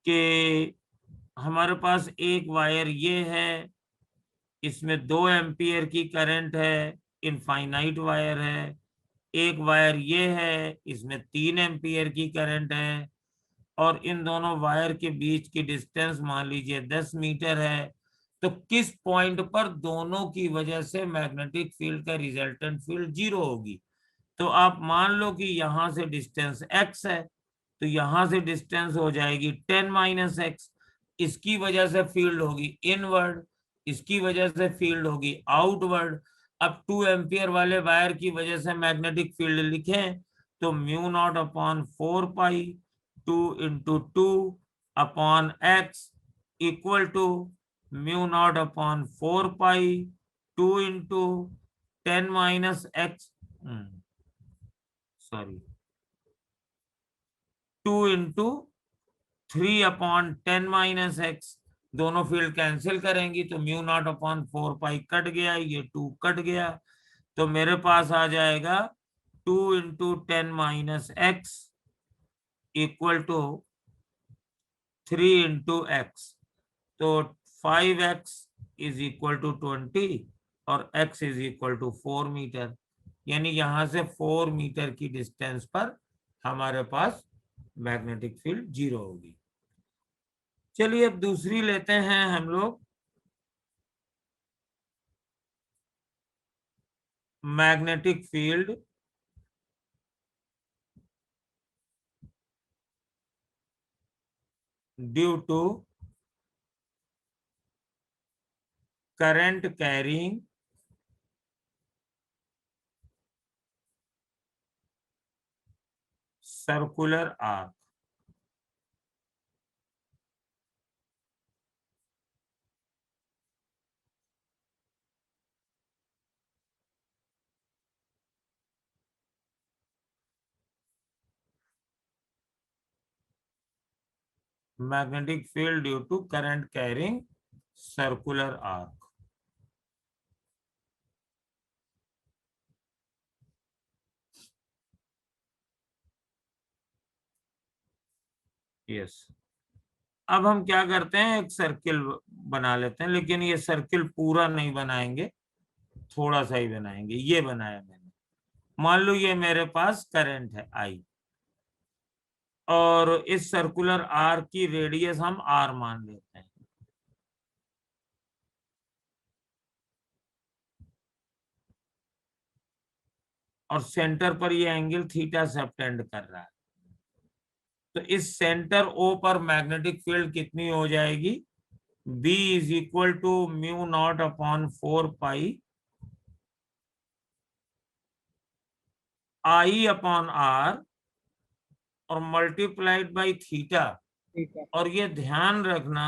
कि हमारे पास एक वायर ये है, इसमें 2 एम्पियर की करंट है, इनफाइनाइट वायर है। एक वायर ये है, इसमें 3 एम्पियर की करंट है और इन दोनों वायर के बीच की डिस्टेंस मान लीजिए 10 मीटर है। तो किस पॉइंट पर दोनों की वजह से मैग्नेटिक फील्ड का रिजल्टेंट फील्ड 0 होगी? तो आप मान लो कि यहां से डिस्टेंस x है, तो यहां से डिस्टेंस हो जाएगी 10 - x। इसकी वजह से फील्ड होगी इनवर्ड, इसकी वजह से फील्ड होगी आउटवर्ड। अब 2 एम्पियर वाले वायर की वजह से मैग्नेटिक फील्ड लिखें तो mu not upon 4 pi 2 × 2 upon x equal to mu not upon 4 pi 2 × 10 - x, sorry 2 × 3 upon 10 - x। दोनों फील्ड कैंसिल करेंगी तो mu not upon 4 pi cut गया, ये 2 कट गया, तो मेरे पास आ जाएगा 2 × 10 - x इक्वल टू 3 × x। तो 5x इज इक्वल टू 20 और x is equal to 4 metre, यानी यहां से 4 मीटर की डिस्टेंस पर हमारे पास मैग्नेटिक फील्ड 0 होगी। चलिए अब दूसरी लेते हैं हम लोग, magnetic field due to current carrying circular arc. Magnetic field due to current carrying circular arc. Yes, अब हम क्या करते हैं, एक सर्किल बना लेते हैं, लेकिन ये सर्किल पूरा नहीं बनाएंगे, थोड़ा सा ही बनाएंगे। ये बनाया मैंने, मान लो ये मेरे पास करंट है आई, और इस सर्कुलर आर्क की रेडियस हम आर मान लेते हैं। और सेंटर पर ये एंगल थीटा सबटेंड कर रहा है। तो इस सेंटर ओ पर मैग्नेटिक फील्ड कितनी हो जाएगी? B is equal to mu not upon 4 pi I upon r और मल्टीप्लाइड बाई थीटा। और ये ध्यान रखना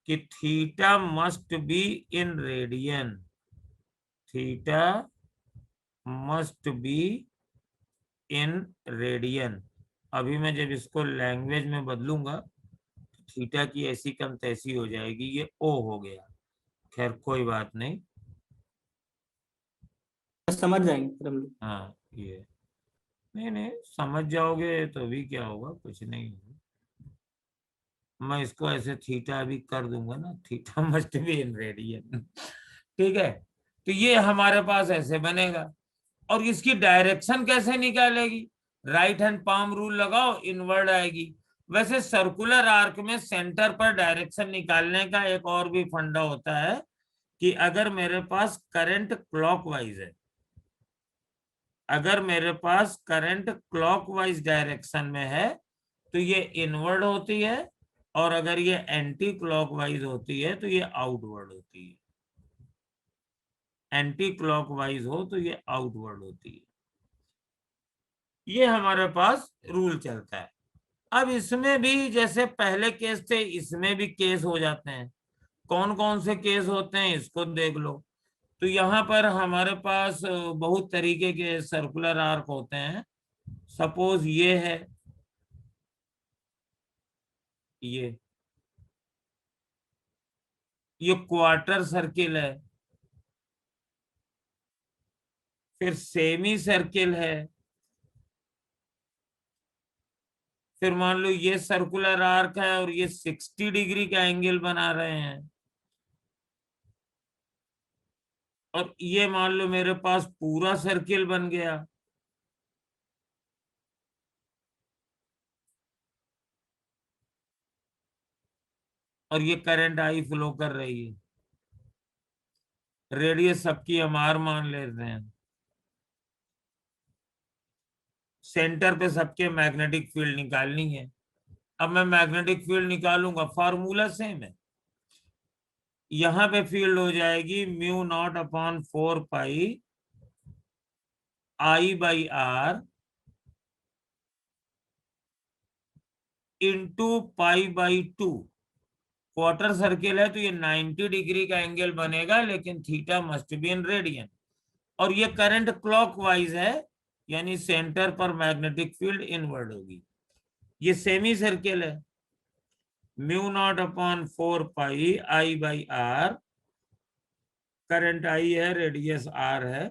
कि theta must be in radian, theta must be in radian. अभी मैं जब इसको लैंग्वेज में बदलूंगा थीटा की ऐसी कम तैसी हो जाएगी, ये ओ हो गया। खैर कोई बात नहीं, समझ जाएंगे फिर हम लोग। हाँ ये नहीं समझ जाओगे तो भी क्या होगा, कुछ नहीं होगा। मैं इसको ऐसे थीटा भी कर दूंगा ना, theta must be in radian, ठीक है। तो ये हमारे पास ऐसे बनेगा। और इसकी डायरेक्शन कैसे निकालेगी? राइट हैंड पाम रूल लगाओ, इनवर्ड आएगी। वैसे सर्कुलर आर्क में सेंटर पर डायरेक्शन निकालने का एक और भी फंडा होता है कि अगर मेरे पास करंट क्लॉकवाइज है, अगर मेरे पास करंट क्लॉकवाइज डायरेक्शन में है तो ये इनवर्ड होती है, और अगर ये एंटी क्लॉकवाइज होती है तो ये आउटवर्ड होती है। एंटी क्लॉकवाइज हो तो ये आउटवर्ड होती है। ये हमारे पास रूल चलता है। अब इसमें भी जैसे पहले केस थे, इसमें भी केस हो जाते हैं। कौन कौन से केस होते हैं इसको देख लो। तो यहाँ पर हमारे पास बहुत तरीके के सर्कुलर आर्क होते हैं। सपोज ये है, ये क्वार्टर सर्किल है, फिर सेमी सर्किल है, फिर मान लो ये सर्कुलर आर्क है और ये 60 डिग्री का एंगल बना रहे हैं, और ये मान लो मेरे पास पूरा सर्किल बन गया। और ये करंट आई फ्लो कर रही है, रेडियस सबकी हम आर मान लेते हैं, सेंटर पे सबके मैग्नेटिक फील्ड निकालनी है। अब मैं मैग्नेटिक फील्ड निकालूंगा, फार्मूला सेम है। यहां पे फील्ड हो जाएगी mu not upon 4 pi I by r into pi by 2। Quarter circle है तो ये 90 डिग्री का एंगल बनेगा, लेकिन theta must be in radian. और ये करंट क्लॉकवाइज है, यानी सेंटर पर मैग्नेटिक फील्ड इनवर्ड होगी। ये सेमी सर्किल है, mu not upon 4 pi I by r, current I है, रेडियस आर है,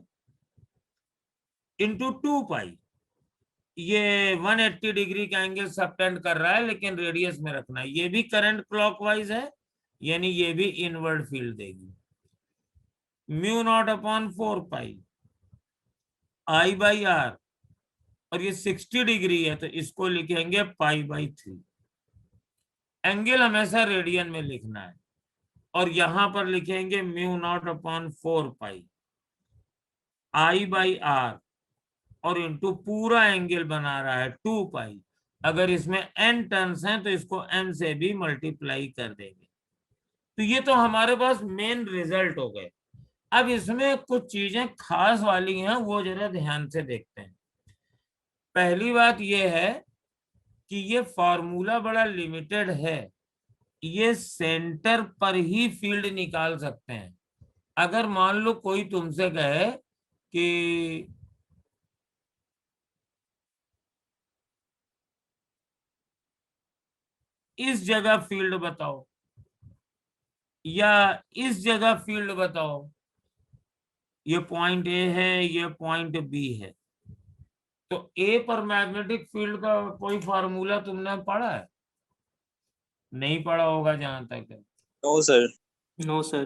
इंटू 2 पाई। ये 180 डिग्री का एंगल सबटेंड कर रहा है, लेकिन रेडियस में रखना है। ये भी करंट क्लॉकवाइज है, यानी ये भी इनवर्ड फील्ड देगी। Mu not upon 4 pi I by r, और ये 60 डिग्री है तो इसको लिखेंगे पाई बाई 3। एंगल हमेशा रेडियन में लिखना है। और यहां पर लिखेंगे mu not upon 4 pi I by r, और इनटू पूरा एंगल बना रहा है 2 पाई। अगर इसमें n टर्न्स हैं तो इसको n से भी मल्टीप्लाई कर देंगे। तो ये तो हमारे पास मेन रिजल्ट हो गए। अब इसमें कुछ चीजें खास वाली हैं, वो जरा ध्यान से देखते हैं। पहली बात ये है कि ये फॉर्मूला बड़ा लिमिटेड है, ये सेंटर पर ही फील्ड निकाल सकते हैं। अगर मान लो कोई तुमसे कहे कि इस जगह फील्ड बताओ या इस जगह फील्ड बताओ, ये पॉइंट ए है, ये पॉइंट बी है, तो ए पर मैग्नेटिक फील्ड का कोई फार्मूला तुमने पढ़ा है? नहीं पढ़ा होगा जहां तक है। No sir. No sir.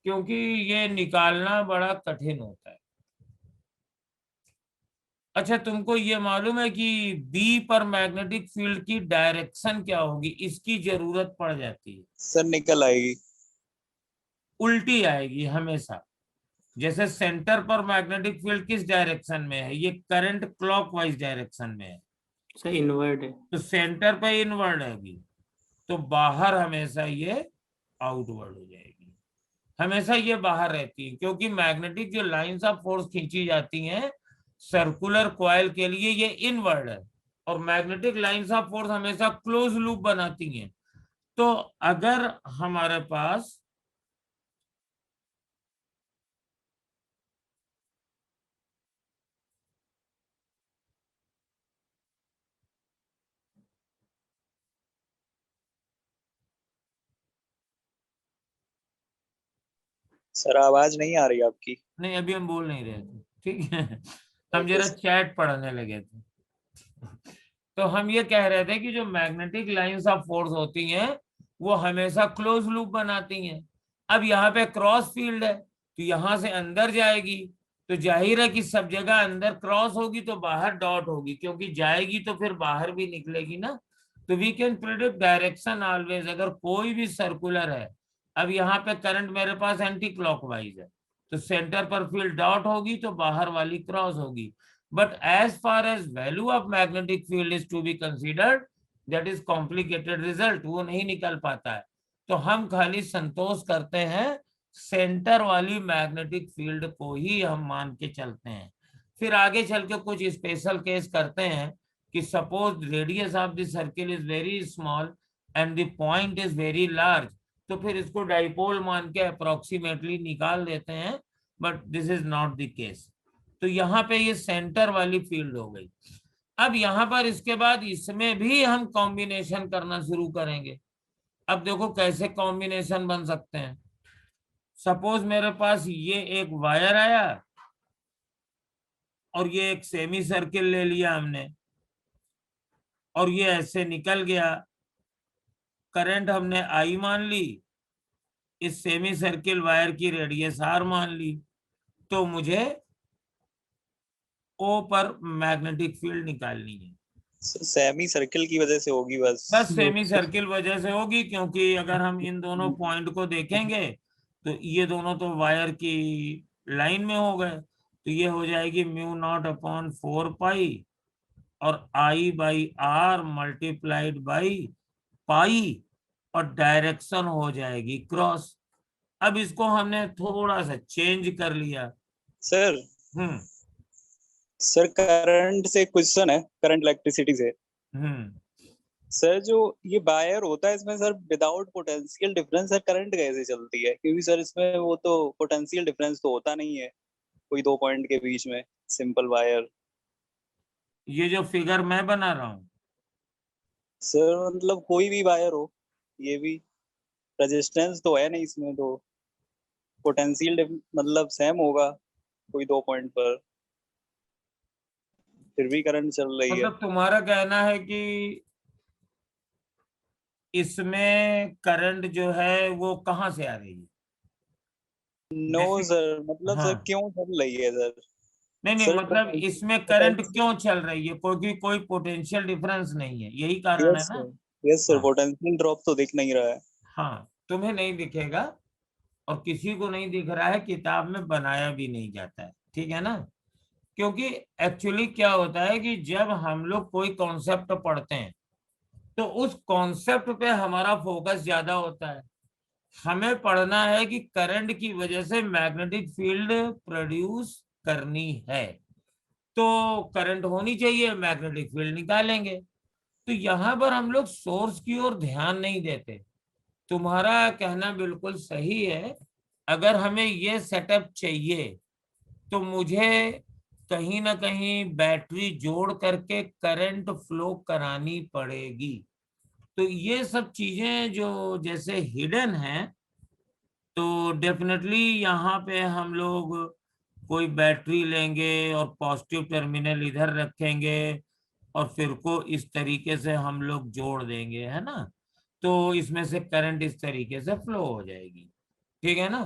क्योंकि ये निकालना बड़ा कठिन होता है। अच्छा, तुमको ये मालूम है कि बी पर मैग्नेटिक फील्ड की डायरेक्शन क्या होगी? इसकी जरूरत पड़ जाती है। सर निकल आएगी। उल्टी आएगी हमेशा। जैसे सेंटर पर मैग्नेटिक फील्ड किस डायरेक्शन में है? ये करंट क्लॉकवाइज डायरेक्शन में है, सर इनवर्ड है। तो सेंटर पे इनवर्ड आएगी, तो बाहर हमेशा ये आउटवर्ड हो जाएगी। हमेशा ये बाहर रहती है, क्योंकि मैग्नेटिक जो लाइंस ऑफ फोर्स खींची जाती हैं सर्कुलर कॉइल के लिए, ये इनवर्ड है, और मैग्नेटिक लाइंस ऑफ फोर्स हमेशा क्लोज लूप बनाती हैं। तो अगर हमारे पास सर आवाज नहीं आ रही आपकी। नहीं, अभी हम बोल नहीं रहे थे, ठीक है, हम जरा चैट पढ़ने लगे थे। तो हम ये कह रहे थे कि जो मैग्नेटिक लाइंस ऑफ फोर्स होती हैं वो हमेशा क्लोज लूप बनाती हैं। अब यहाँ पे क्रॉस फील्ड है, तो यहाँ से अंदर जाएगी, तो जाहिर है कि सब जगह अंदर क्रॉस होगी तो बाहर डॉट होगी, क्योंकि जाएगी तो फिर बाहर भी निकलेगी ना। तो we can predict direction always, अगर कोई भी सर्कुलर है। अब यहाँ पे करंट मेरे पास एंटी क्लॉकवाइज है, तो सेंटर पर फील्ड डॉट होगी तो बाहर वाली क्रॉस होगी। But as far as value of magnetic field is to be considered, that is complicated result, वो नहीं निकल पाता है। तो हम खाली संतोष करते हैं सेंटर वाली मैग्नेटिक फील्ड को ही हम मान के चलते हैं। फिर आगे चल के कुछ स्पेशल केस करते हैं कि suppose radius of the circle is very small and the point is very large, तो फिर इसको डाइपोल मान के अप्रोक्सीमेटली निकाल देते हैं, but this is not the case. तो यहाँ पे ये सेंटर वाली फील्ड हो गई। अब यहाँ पर इसके बाद इसमें भी हम कॉम्बिनेशन करना शुरू करेंगे। अब देखो कैसे कॉम्बिनेशन बन सकते हैं। सपोज मेरे पास ये एक वायर आया और ये एक सेमी सर्किल ले लिया हमने, और ये ऐसे निकल गया। करंट हमने आई मान ली, इस सेमी सर्किल वायर की रेडियस आर मान ली, तो मुझे ओ पर मैग्नेटिक फील्ड निकालनी है। सेमी सर्किल की वजह से होगी बस सेमी सर्किल वजह से होगी, क्योंकि अगर हम इन दोनों पॉइंट को देखेंगे तो ये दोनों तो वायर की लाइन में हो गए, तो ये हो जाएगी म्यू नॉट अपॉन 4 पाई और I by R multiplied by pi, और डायरेक्शन हो जाएगी क्रॉस। अब इसको हमने थोड़ा सा चेंज कर लिया। सर सर करंट से क्वेश्चन है, करंट इलेक्ट्रिसिटी से। सर जो ये वायर होता है इसमें sir without potential difference sir current कैसे चलती है? क्योंकि सर इसमें वो तो पोटेंशियल डिफरेंस तो होता नहीं है कोई दो पॉइंट के बीच में, सिंपल वायर। ये जो फिगर मैं बना रहा हूँ सर मतलब कोई भी वायर हो, ये भी रेजिस्टेंस तो है नहीं इसमें, तो पोटेंशियल मतलब सेम होगा कोई दो पॉइंट पर, फिर भी करंट चल रही है। मतलब तुम्हारा कहना है कि इसमें करंट जो है वो कहाँ से आ रही है? नो सर मतलब सर क्यों चल रही है सर? नहीं मतलब इसमें करंट क्यों चल रही है? क्योंकि कोई पोटेंशियल डिफरेंस नहीं है, यही कारण है ना? यस सर, पोटेंशियल ड्रॉप तो दिख नहीं रहा है। हाँ, तुम्हें नहीं दिखेगा और किसी को नहीं दिख रहा है, किताब में बनाया भी नहीं जाता है, ठीक है ना? क्योंकि एक्चुअली क्या होता है कि जब हम लोग कोई कॉन्सेप्ट पढ़ते हैं तो उस कॉन्सेप्ट पे हमारा फोकस ज्यादा होता है। हमें पढ़ना है कि करंट की वजह से मैग्नेटिक फील्ड प्रोड्यूस करनी है, तो करंट होनी चाहिए, मैग्नेटिक फील्ड निकालेंगे। तो यहाँ पर हम लोग सोर्स की ओर ध्यान नहीं देते। तुम्हारा कहना बिल्कुल सही है। अगर हमें ये सेटअप चाहिए तो मुझे कहीं ना कहीं बैटरी जोड़ करके करंट फ्लो करानी पड़ेगी। तो ये सब चीजें जो जैसे हिडन हैं, तो डेफिनेटली यहाँ पे हम लोग कोई बैटरी लेंगे और पॉजिटिव टर्मिनल इधर रखेंगे और फिर को इस तरीके से हम लोग जोड़ देंगे, है ना? तो इसमें से करंट इस तरीके से फ्लो हो जाएगी, ठीक है ना?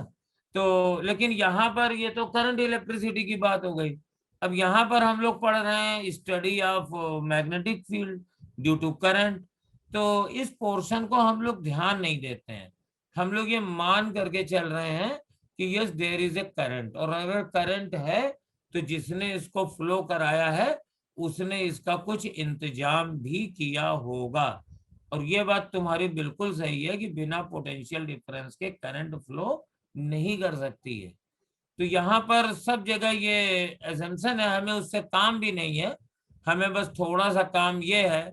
तो लेकिन यहाँ पर ये तो करंट इलेक्ट्रिसिटी की बात हो गई। अब यहाँ पर हम लोग पढ़ रहे हैं study of magnetic field due to current. तो इस पोर्शन को हम लोग ध्यान नहीं देते हैं, हम लोग ये मान करके चल रहे हैं कि yes there is a current, और अगर करंट है तो जिसने इसको फ्लो कराया है उसने इसका कुछ इंतजाम भी किया होगा। और ये बात तुम्हारी बिल्कुल सही है कि बिना पोटेंशियल डिफरेंस के करंट फ्लो नहीं कर सकती है। तो यहाँ पर सब जगह ये एजम्पशन है, हमें उससे काम भी नहीं है, हमें बस थोड़ा सा काम ये है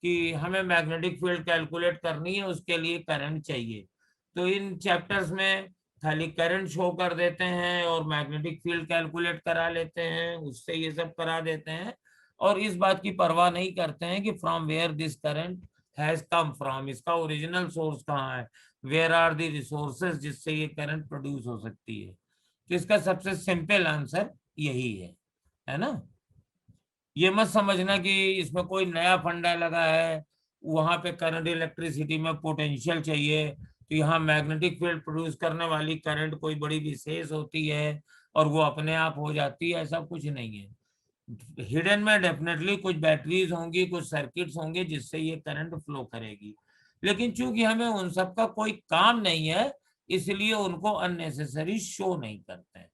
कि हमें मैग्नेटिक फील्ड कैलकुलेट करनी है, उसके लिए करंट चाहिए। तो इन चैप्टर्स में खाली करंट शो कर देते हैं और मैग्नेटिक फील्ड कैलकुलेट करा लेते हैं, उससे ये सब करा देते हैं, और इस बात की परवाह नहीं करते हैं कि from where this current has come from, इसका ओरिजिनल सोर्स कहाँ है, वेयर आर द रिसोर्सेज जिससे ये करंट प्रोड्यूस हो सकती है। तो इसका सबसे सिंपल आंसर यही है ना। ये मत समझना कि इसमें कोई नया फंडा लगा है, वहां पे करंट इलेक्ट्रिसिटी में पोटेंशियल चाहिए तो यहाँ मैग्नेटिक फील्ड प्रोड्यूस करने वाली करंट कोई बड़ी विशेष होती है और वो अपने आप हो जाती है, ऐसा कुछ नहीं है। हिडन में डेफिनेटली कुछ बैटरीज होंगी, कुछ सर्किट्स होंगे जिससे ये करंट फ्लो करेगी, लेकिन चूंकि हमें उन सब का कोई काम नहीं है इसलिए उनको अननेसेसरी शो नहीं करते हैं।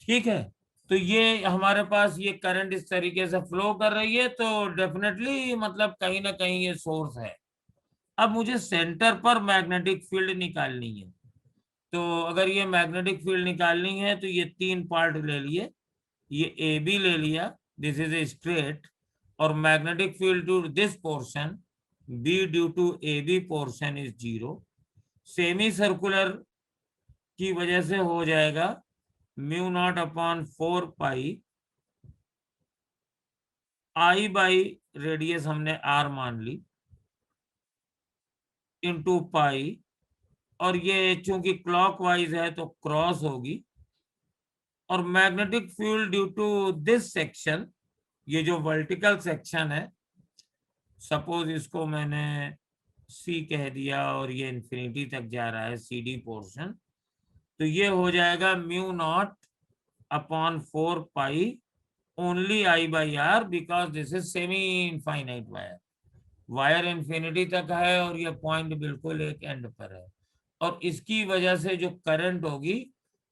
ठीक है, तो ये हमारे पास ये करंट इस तरीके से फ्लो कर रही है, तो डेफिनेटली मतलब कहीं ना कहीं ये सोर्स है। अब मुझे सेंटर पर मैग्नेटिक फील्ड निकालनी है, तो अगर ये मैग्नेटिक फील्ड निकालनी है तो ये तीन पार्ट ले लिए, ये ए बी ले लिया, दिस इज ए स्ट्रेट, और magnetic field to this portion B due to A B portion is 0। Semi circular की वजह से हो जाएगा mu not upon 4 pi I by radius हमने आर मान ली इंटू पाई, और ये चूंकि क्लॉकवाइज है तो क्रॉस होगी, और magnetic field due to this section, ये जो वर्टिकल सेक्शन है, सपोज इसको मैंने सी कह दिया और ये इंफिनिटी तक जा रहा है सी डी पोर्शन, तो ये हो जाएगा mu not upon 4 pi only I by r, because this is semi infinite wire, wire infinity तक है और ये पॉइंट बिल्कुल एक एंड पर है, और इसकी वजह से जो करंट होगी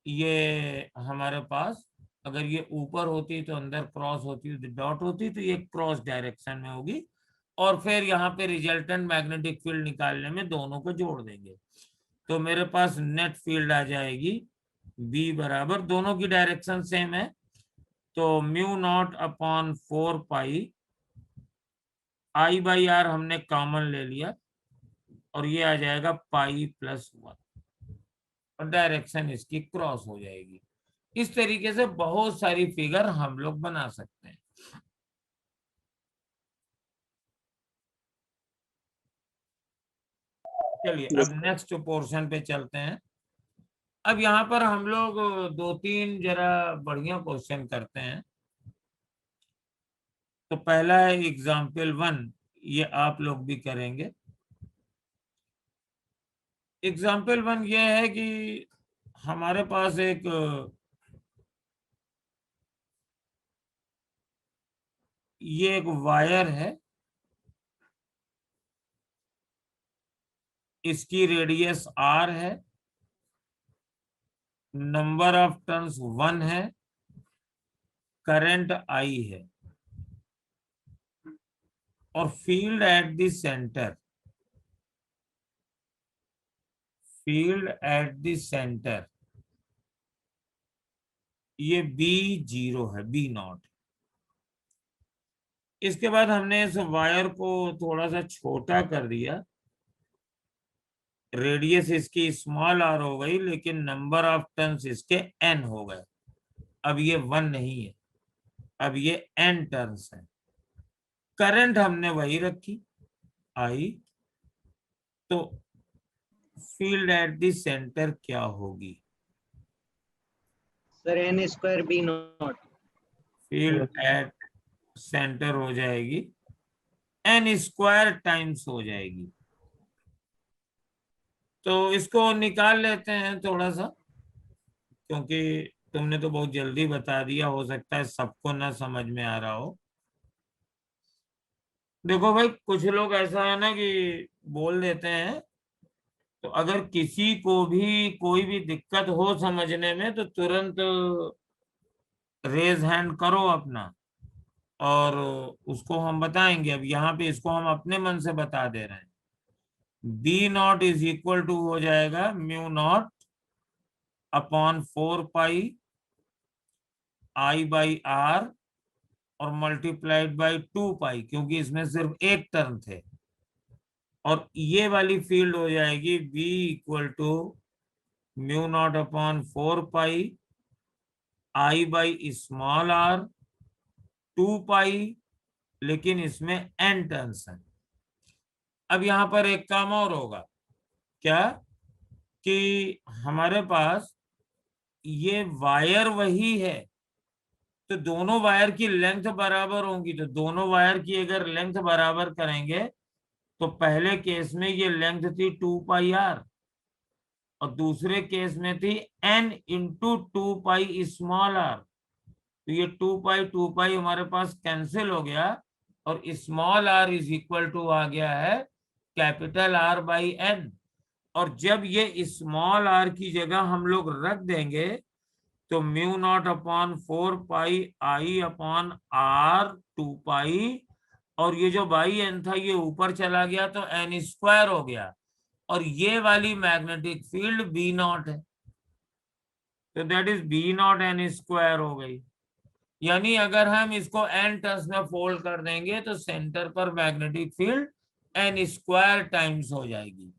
ये हमारे पास, अगर ये ऊपर होती तो अंदर क्रॉस होती, डॉट होती तो ये क्रॉस डायरेक्शन में होगी, और फिर यहाँ पे रिजल्टेंट मैग्नेटिक फील्ड निकालने में दोनों को जोड़ देंगे, तो मेरे पास नेट फील्ड आ जाएगी बी बराबर, दोनों की डायरेक्शन सेम है, तो mu not upon 4 pi I by r हमने कॉमन ले लिया, और ये आ जाएगा पाई प्लस 1, और डायरेक्शन इसकी क्रॉस हो जाएगी। इस तरीके से बहुत सारी फिगर हम लोग बना सकते हैं। चलिए अब नेक्स्ट पोर्शन पे चलते हैं। अब यहाँ पर हम लोग 2-3 जरा बढ़िया क्वेश्चन करते हैं। तो पहला है एग्जाम्पल 1, ये आप लोग भी करेंगे। एग्जाम्पल 1 ये है कि हमारे पास एक ये एक वायर है, इसकी रेडियस r है, नंबर ऑफ टर्न्स 1 है, करंट I है, और field at the centre, field at the centre ये B0 है, B0। इसके बाद हमने इस वायर को थोड़ा सा छोटा कर दिया, रेडियस इसकी स्मॉल r हो गई, लेकिन नंबर ऑफ टर्न्स इसके n हो गए। अब ये 1 नहीं है, अब ये n टर्न्स है। करंट हमने वही रखी I, तो फील्ड एट द सेंटर क्या होगी sir? n square B naught. Field at centre हो जाएगी n स्क्वायर टाइम्स हो जाएगी। तो इसको निकाल लेते हैं थोड़ा सा, क्योंकि तुमने तो बहुत जल्दी बता दिया, हो सकता है सबको ना समझ में आ रहा हो। देखो भाई, कुछ लोग ऐसा है ना कि बोल देते हैं, तो अगर किसी को भी कोई भी दिक्कत हो समझने में तो तुरंत रेज हैंड करो अपना, और उसको हम बताएंगे। अब यहाँ पे इसको हम अपने मन से बता दे रहे हैं। B naught is equal to हो जाएगा mu not upon 4 pi I by r और मल्टीप्लाइड बाई 2 पाई, क्योंकि इसमें सिर्फ एक टर्म थे। और ये वाली फील्ड हो जाएगी B equal to mu not upon 4 pi I by small r 2 pi, लेकिन इसमें एन टर्म्स हैं। अब यहां पर एक काम और होगा, क्या कि हमारे पास ये वायर वही है, तो दोनों वायर की लेंथ बराबर होंगी। तो दोनों वायर की अगर लेंथ बराबर करेंगे तो पहले केस में ये लेंथ थी 2 पाई आर और दूसरे केस में थी n into 2 pi small r. तो ये 2 पाई हमारे पास कैंसिल हो गया और small R is equal to आ गया है कैपिटल आर बाई एन। और जब ये स्मॉल आर की जगह हम लोग रख देंगे तो mu not upon 4 pi I upon r 2 pi, और ये जो बाई एन था ये ऊपर चला गया तो एन स्क्वायर हो गया, और ये वाली मैग्नेटिक फील्ड बी नॉट है, तो that is B naught n square हो गई। यानी अगर हम इसको एन टर्म्स में फोल्ड कर देंगे तो सेंटर पर magnetic field n square times हो जाएगी।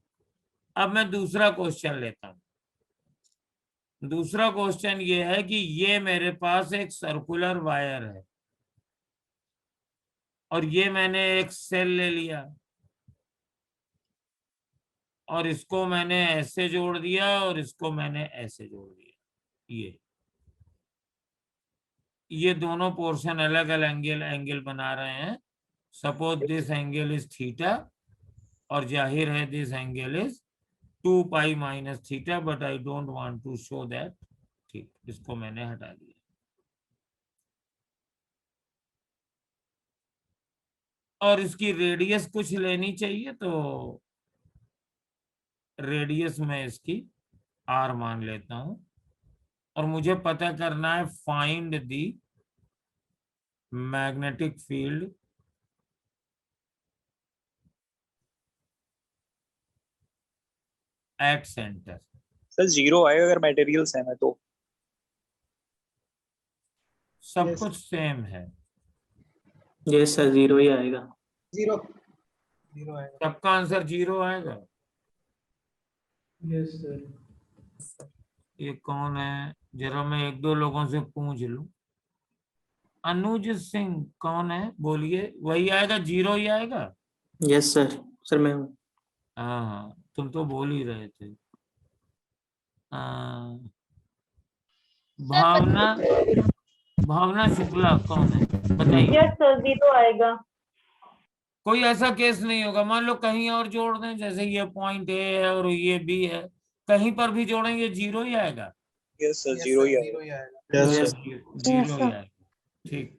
अब मैं दूसरा क्वेश्चन लेता हूं। दूसरा क्वेश्चन ये है कि ये मेरे पास एक सर्कुलर वायर है और ये मैंने एक सेल ले लिया और इसको मैंने ऐसे जोड़ दिया और इसको मैंने ऐसे जोड़ दिया। ये दोनों पोर्शन अलग अलग एंगल बना रहे हैं। Suppose this angle is theta और जाहिर है this angle is 2 pi minus theta, but I don't want to show that. ठीक, इसको मैंने हटा दिया। और इसकी रेडियस कुछ लेनी चाहिए, तो रेडियस में इसकी r मान लेता हूं और मुझे पता करना है find the magnetic field at centre. Sir 0 आएगा अगर मटेरियल सेम है तो? सब कुछ सेम है। यस सर, 0 ही आएगा। 0 आएगा। सबका आंसर 0 आएगा। Yes sir. ये कौन है, जरा मैं एक दो लोगों से पूछ लूं। अनुज सिंह कौन है, बोलिए। वही आएगा, 0 ही आएगा। यस सर, सर मैं हूँ। हाँ, तुम तो बोल ही रहे थे। भावना शुक्ला कौन है, बताइए। यस सर, 0 आएगा। कोई ऐसा केस नहीं होगा, मान लो कहीं और जोड़ दें, जैसे ये पॉइंट ए है और ये बी है, कहीं पर भी जोड़ेंगे 0 ही आएगा। यस सर, 0 ही आएगा। 0 ही आएगा। ठीक,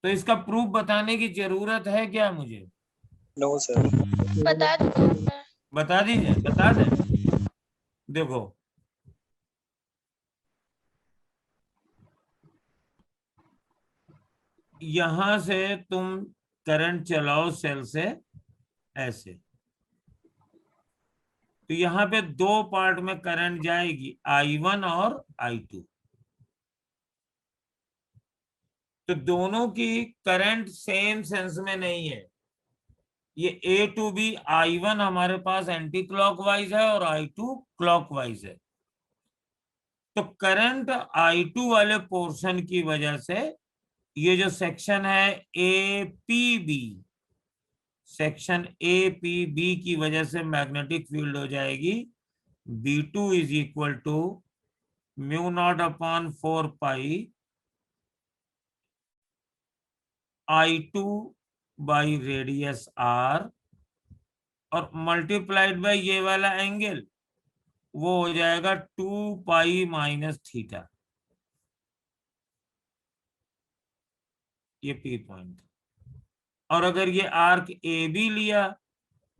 तो इसका प्रूफ बताने की जरूरत है क्या मुझे? No sir. बता दीजिए, बता दें। देखो, यहां से तुम करंट चलाओ सेल से ऐसे, तो यहां पे 2 पार्ट में करंट जाएगी, I1 और I2। तो दोनों की करंट सेम सेंस में नहीं है। ये A टू B I1 हमारे पास एंटी क्लॉकवाइज है और I2 क्लॉकवाइज है। तो करंट I2 वाले पोर्शन की वजह से ये जो सेक्शन है APB, सेक्शन APB की वजह से मैग्नेटिक फील्ड हो जाएगी B2 is equal to mu not upon 4 pi I2 by radius R और मल्टीप्लाइड बाई ये वाला एंगल, वो हो जाएगा 2 पाई माइनस थीटा। ये P पॉइंट। और अगर ये आर्क ए बी लिया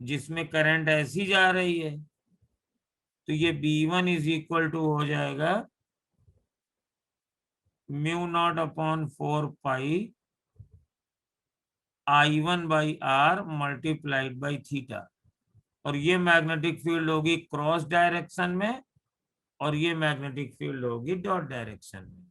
जिसमें करंट ऐसी जा रही है, तो ये B1 इज इक्वल टू हो जाएगा mu not upon 4 pi I1 by R multiplied by theta. और ये मैग्नेटिक फील्ड होगी क्रॉस डायरेक्शन में और ये मैग्नेटिक फील्ड होगी डॉट डायरेक्शन में।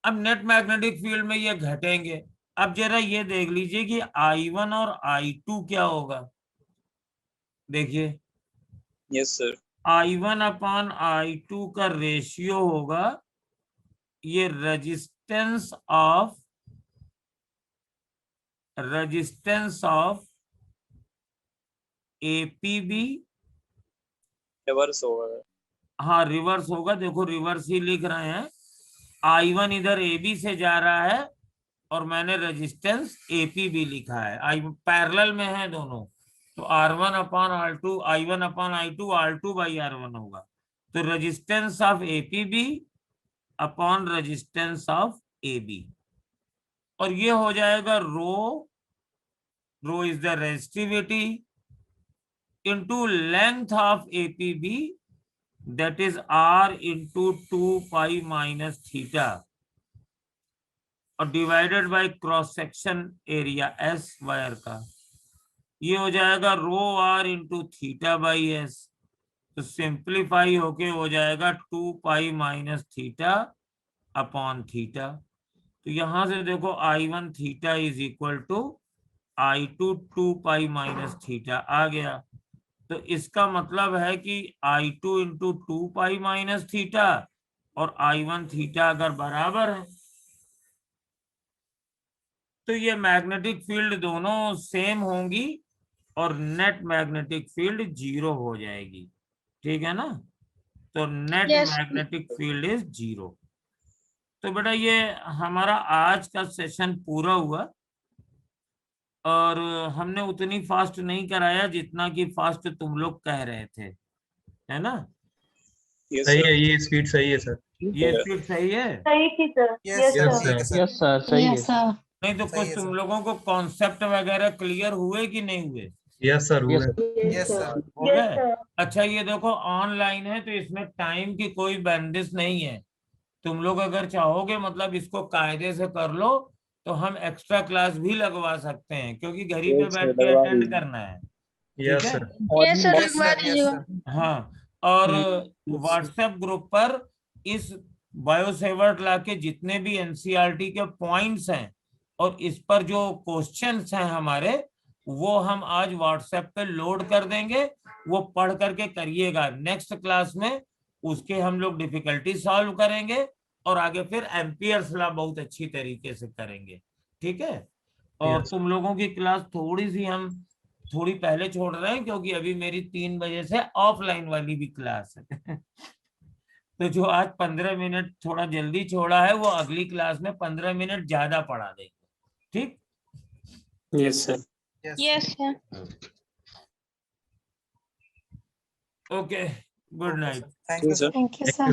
अब नेट मैग्नेटिक फील्ड में ये घटेंगे। अब जरा ये देख लीजिए कि I1 और I2 क्या होगा। देखिए yes sir. I1 upon I2 का रेशियो होगा ये रेजिस्टेंस ऑफ APB रिवर्स होगा। हाँ रिवर्स होगा, देखो रिवर्स ही लिख रहे हैं। I1 इधर AB से जा रहा है और मैंने रेजिस्टेंस APB लिखा है, आई पैरेलल में है दोनों, तो R1 upon R2 I1 upon I2 R2 by R1 होगा। तो resistance of APB upon resistance of AB, और ये हो जाएगा rho is the resistivity into length of APB that is R into 2 pi minus theta और divided by cross section area S wire का। ये हो जाएगा rho R into theta by S, तो सिंप्लीफाई होके हो जाएगा 2 pi minus theta upon theta. तो यहां से देखो I1 theta is equal to I2 2 pi minus theta आ गया। तो इसका मतलब है कि I2 into 2 pi minus theta और I1 थीटा अगर बराबर है तो ये मैग्नेटिक फील्ड दोनों सेम होंगी और नेट मैग्नेटिक फील्ड 0 हो जाएगी। ठीक है ना, तो नेट मैग्नेटिक फील्ड इज 0। तो बेटा ये हमारा आज का सेशन पूरा हुआ और हमने उतनी फास्ट नहीं कराया जितना कि फास्ट तुम लोग कह रहे थे, है ना? सही है, ये स्पीड सही है सर। ये स्पीड सही है? सही थी सर। यस सर, सही है। नहीं तो कुछ तुम लोगों को कॉन्सेप्ट वगैरह क्लियर हुए कि नहीं हुए? यस सर हुए। Yes sir. हो गए? अच्छा ये देखो ऑनलाइन है तो इसमें टाइम की कोई बंदिश नहीं है। तुम लोग अगर चाहोगे मतलब इसको कायदे से कर लो तो हम एक्स्ट्रा क्लास भी लगवा सकते हैं, क्योंकि घर ही पे बैठ के अटेंड करना है। Yes sir. यस सर, लगवा दीजिएगा। हाँ, और व्हाट्सएप ग्रुप पर इस बायोसेवर्ट ला के जितने भी एनसीईआरटी के पॉइंट्स हैं और इस पर जो क्वेश्चंस हैं हमारे, वो हम आज व्हाट्सएप पे लोड कर देंगे, वो पढ़ करके करिएगा। नेक्स्ट क्लास में उसके हम लोग डिफिकल्टी सॉल्व करेंगे और आगे फिर एम्पियर्स लॉ बहुत अच्छी तरीके से करेंगे। ठीक है, और तुम लोगों की क्लास थोड़ी सी हम थोड़ी पहले छोड़ रहे हैं क्योंकि अभी मेरी 3 बजे से ऑफलाइन वाली भी क्लास है तो जो आज 15 मिनट थोड़ा जल्दी छोड़ा है वो अगली क्लास में 15 मिनट ज्यादा पढ़ा देंगे। ठीक? Yes sir. Yes sir. Okay, good night. Thank you sir. Thank you sir.